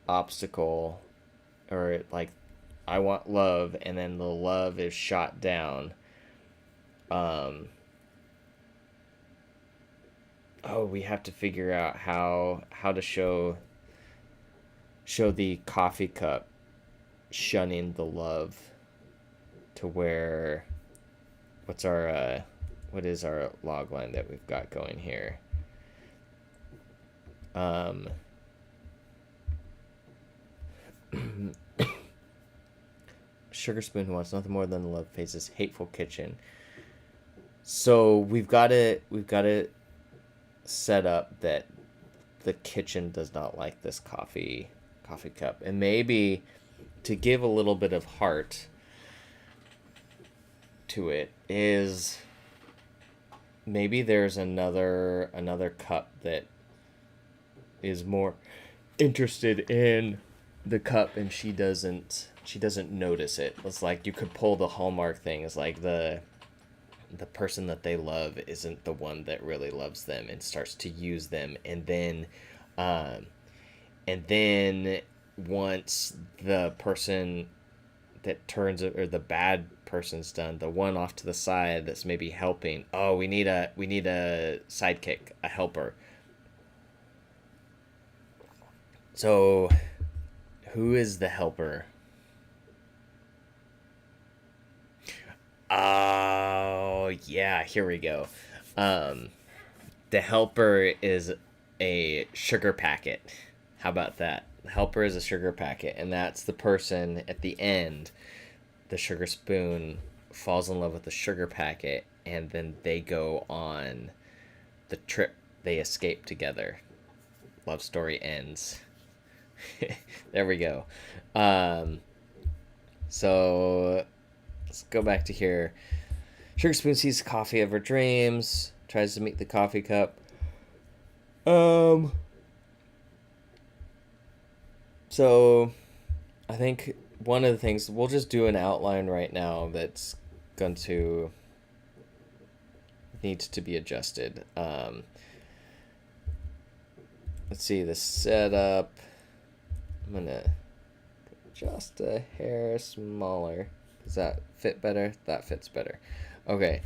obstacle, or like I want love, and then the love is shot down. We have to figure out how to show the coffee cup shunning the love to where what is our log line that we've got going here? Sugar spoon who wants nothing more than the love faces hateful kitchen. So we've got it set up that the kitchen does not like this coffee cup, and maybe to give a little bit of heart to it is maybe there's another cup that is more interested in the cup, and she doesn't notice it. It's like you could pull the Hallmark thing. It's like the person that they love isn't the one that really loves them and starts to use them, and then once the person that turns it, or the bad person's done, the one off to the side that's maybe helping, we need a sidekick, a helper. So who is the helper? Oh yeah, here we go. The helper is a sugar packet. How about that? The helper is a sugar packet, and that's the person at the end. The sugar spoon falls in love with the sugar packet, and then they go on the trip. They escape together. Love story ends. There we go. So let's go back to here. Sugar spoon sees coffee of her dreams, tries to meet the coffee cup. So I think one of the things, we'll just do an outline right now that's going to needs to be adjusted. Let's see the setup. I'm gonna just a hair smaller. Does that fit better? That fits better. Okay.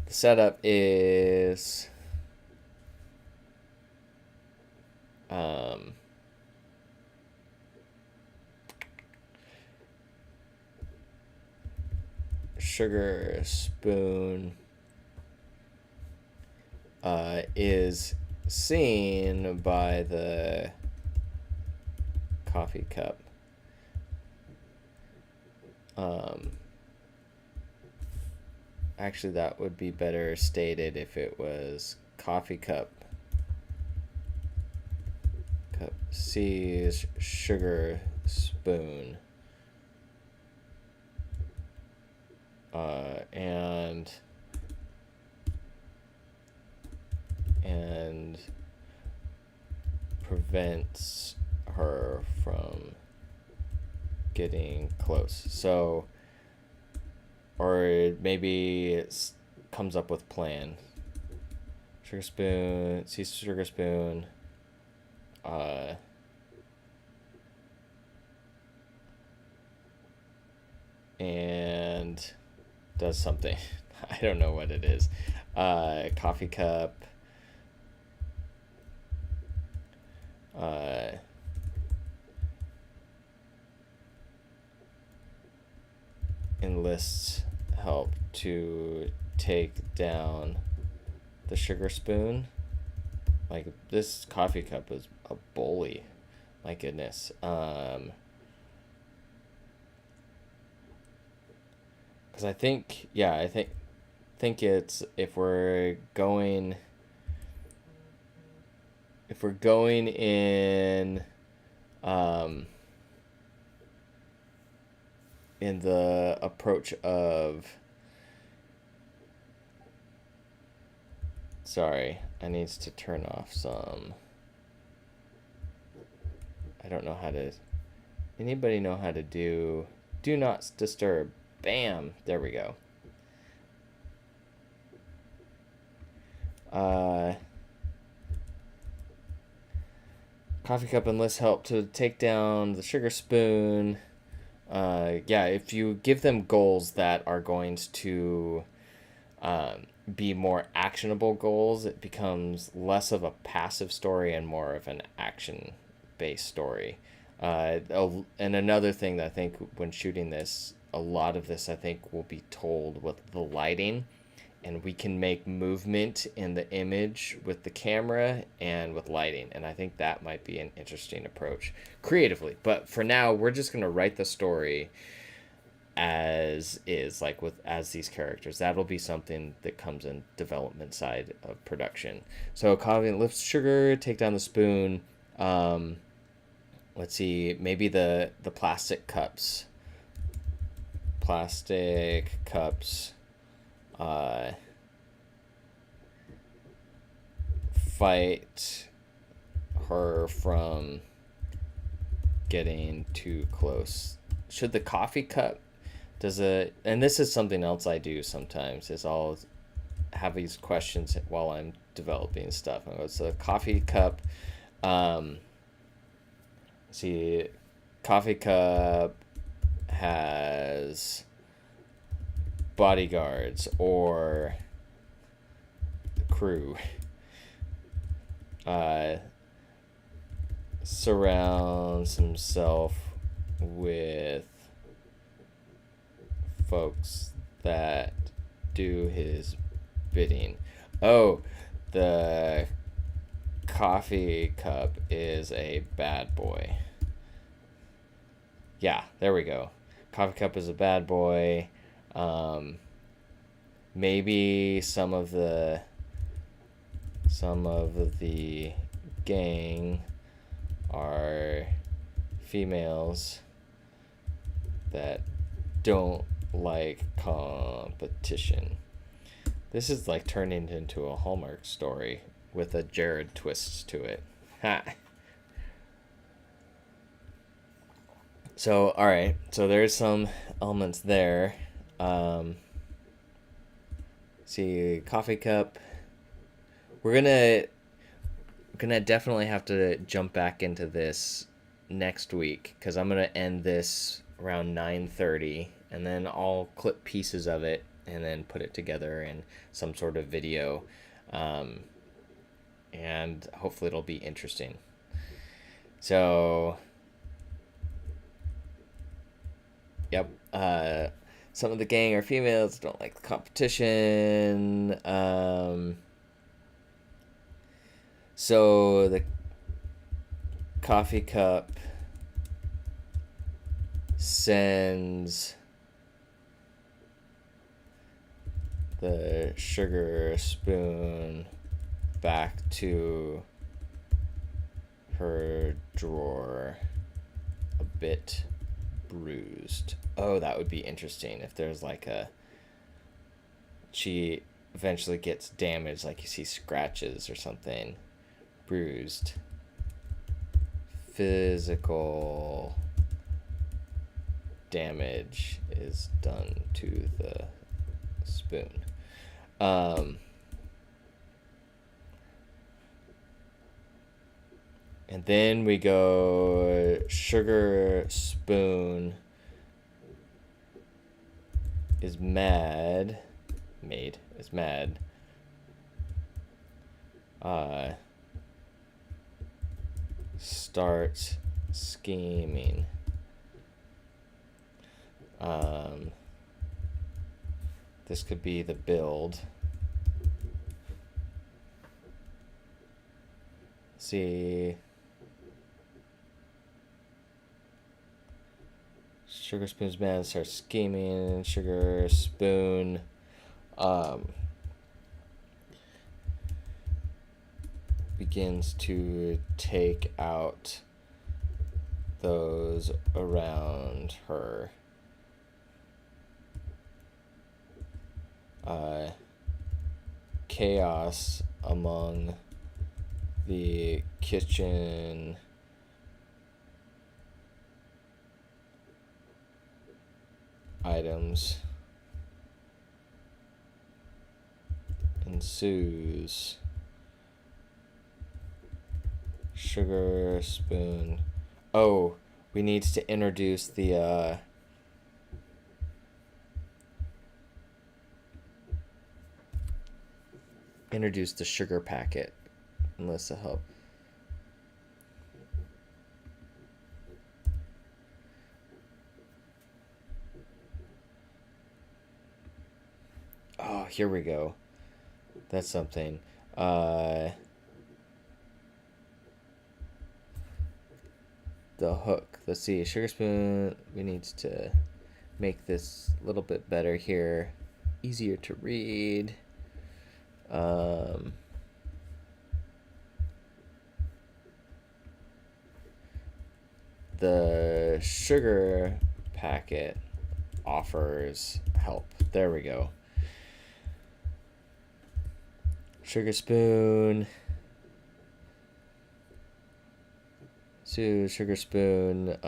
The setup is sugar spoon is seen by the coffee cup. Actually, that would be better stated if it was coffee cup sees sugar spoon, and prevents her from getting close. So, or maybe it comes up with plan. Sugar spoon sees sugar spoon, and does something. I don't know what it is. Coffee cup. Enlists help to take down the sugar spoon. Like, this coffee cup is a bully. My goodness. Because I think it's, if we're going if we're going in the approach of, sorry, I need to turn off some, I don't know how to, anybody know how to do not disturb? Bam, there we go. Coffee cup enlists help to take down the sugar spoon. Yeah, if you give them goals that are going to be more actionable goals, it becomes less of a passive story and more of an action-based story. And another thing that I think when shooting this, a lot of this I think will be told with the lighting, and we can make movement in the image with the camera and with lighting, and I think that might be an interesting approach creatively. But for now, we're just going to write the story as is, like as these characters. That'll be something that comes in development side of production. So coffee lifts sugar, take down the spoon. Let's see, maybe the plastic cups. Fight her from getting too close. Should the coffee cup, and this is something else I do sometimes, is I'll have these questions while I'm developing stuff. So the coffee cup, see, coffee cup has bodyguards or crew. Surrounds himself with folks that do his bidding. Oh, the coffee cup is a bad boy. Yeah, there we go. Coffee cup is a bad boy. Maybe some of the gang are females that don't like competition. This is like turning into a Hallmark story with a Jared twist to it. Ha. So, all right. So there's some elements there. See, coffee cup. We're gonna definitely have to jump back into this next week, because I'm gonna end this around 9:30, and then I'll clip pieces of it and then put it together in some sort of video, and hopefully it'll be interesting. So, yep. Some of the gang are females, don't like the competition. So the coffee cup sends the sugar spoon back to her drawer a bit bruised. Oh, that would be interesting if there's like she eventually gets damaged, like you see scratches or something. Bruised. Physical damage is done to the spoon. And then we go sugar spoon is mad. Starts scheming. This could be the build. See, sugar spoon's man starts scheming. Sugar spoon begins to take out those around her. Chaos among the kitchen items ensues. Sugar spoon. Oh, we need to introduce the sugar packet. Unless it help. Oh, here we go. That's something. The hook. Let's see. Sugar spoon. We need to make this a little bit better here. Easier to read. The sugar packet offers help. There we go. Sugar spoon. So sugar spoon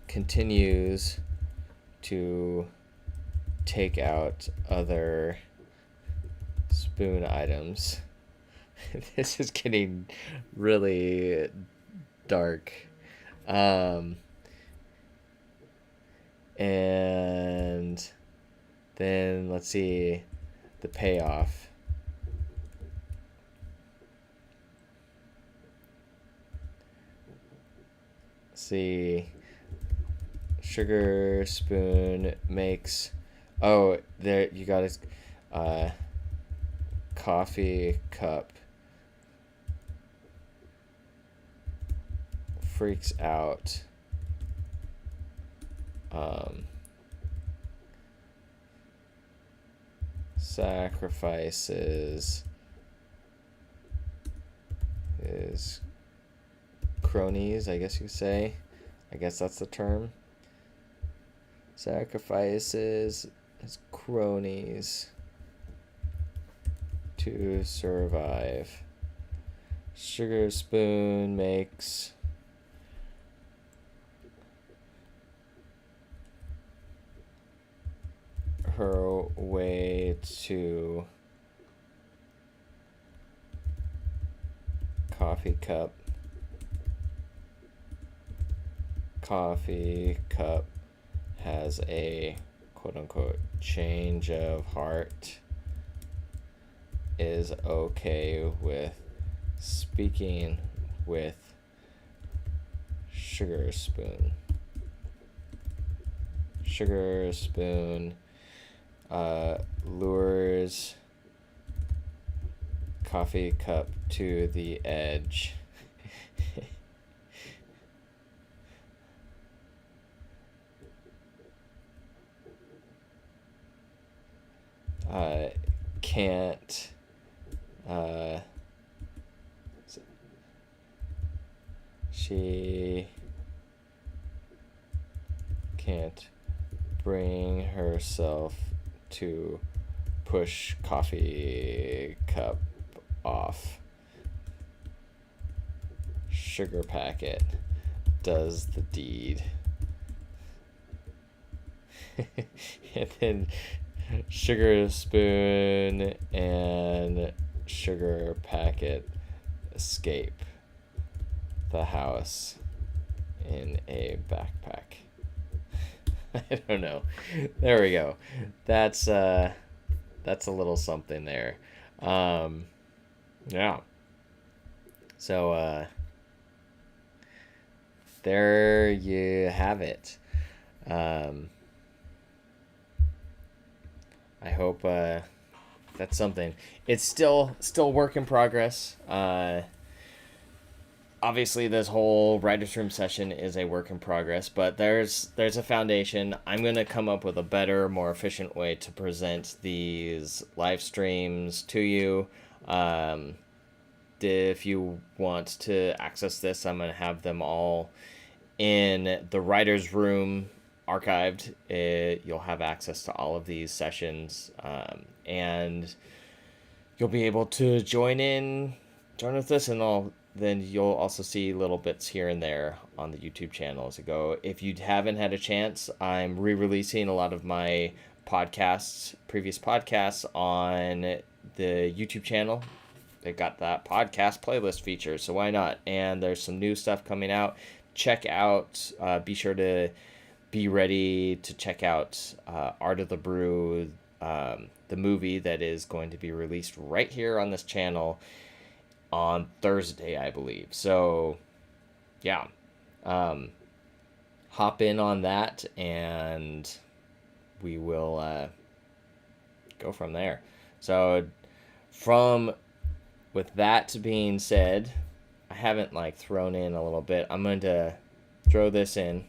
continues to take out other spoon items. This is getting really dark. And then let's see the payoff. See, sugar spoon makes, oh, there you got a coffee cup freaks out sacrifices his cronies, I guess you could say. I guess that's the term. Sacrifices his cronies to survive. Sugar spoon makes her way to coffee cup. Coffee cup has a quote-unquote change of heart, is okay with speaking with sugar spoon. Sugar spoon lures coffee cup to the edge. Can't she can't bring herself to push coffee cup off. Sugar packet does the deed. And then sugar spoon and sugar packet escape the house in a backpack. I don't know. There we go. That's a little something there. Yeah. So there you have it. I hope that's something. It's still work in progress. Obviously, this whole writer's room session is a work in progress, but there's a foundation. I'm going to come up with a better, more efficient way to present these live streams to you. if you want to access this, I'm going to have them all in the writer's room archived. You'll have access to all of these sessions, and you'll be able to join with us, and then you'll also see little bits here and there on the YouTube channel as I go. If you haven't had a chance, I'm re-releasing a lot of my previous podcasts on the YouTube channel. They've got that podcast playlist feature, so why not? And there's some new stuff coming out. Check out, be sure to be ready to check out Art of the Brew, the movie that is going to be released right here on this channel on Thursday, I believe. So, yeah. Hop in on that, and we will go from there. So, with that being said, I haven't thrown in a little bit. I'm going to throw this in,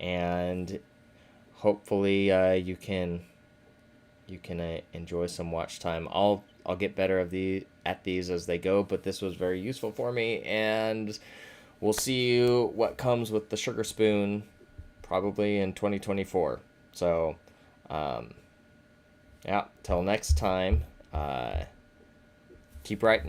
and hopefully you can enjoy some watch time. I'll get better at these as they go, but this was very useful for me, and we'll see what comes with the Sugar Spoon probably in 2024. So yeah, till next time, keep writing.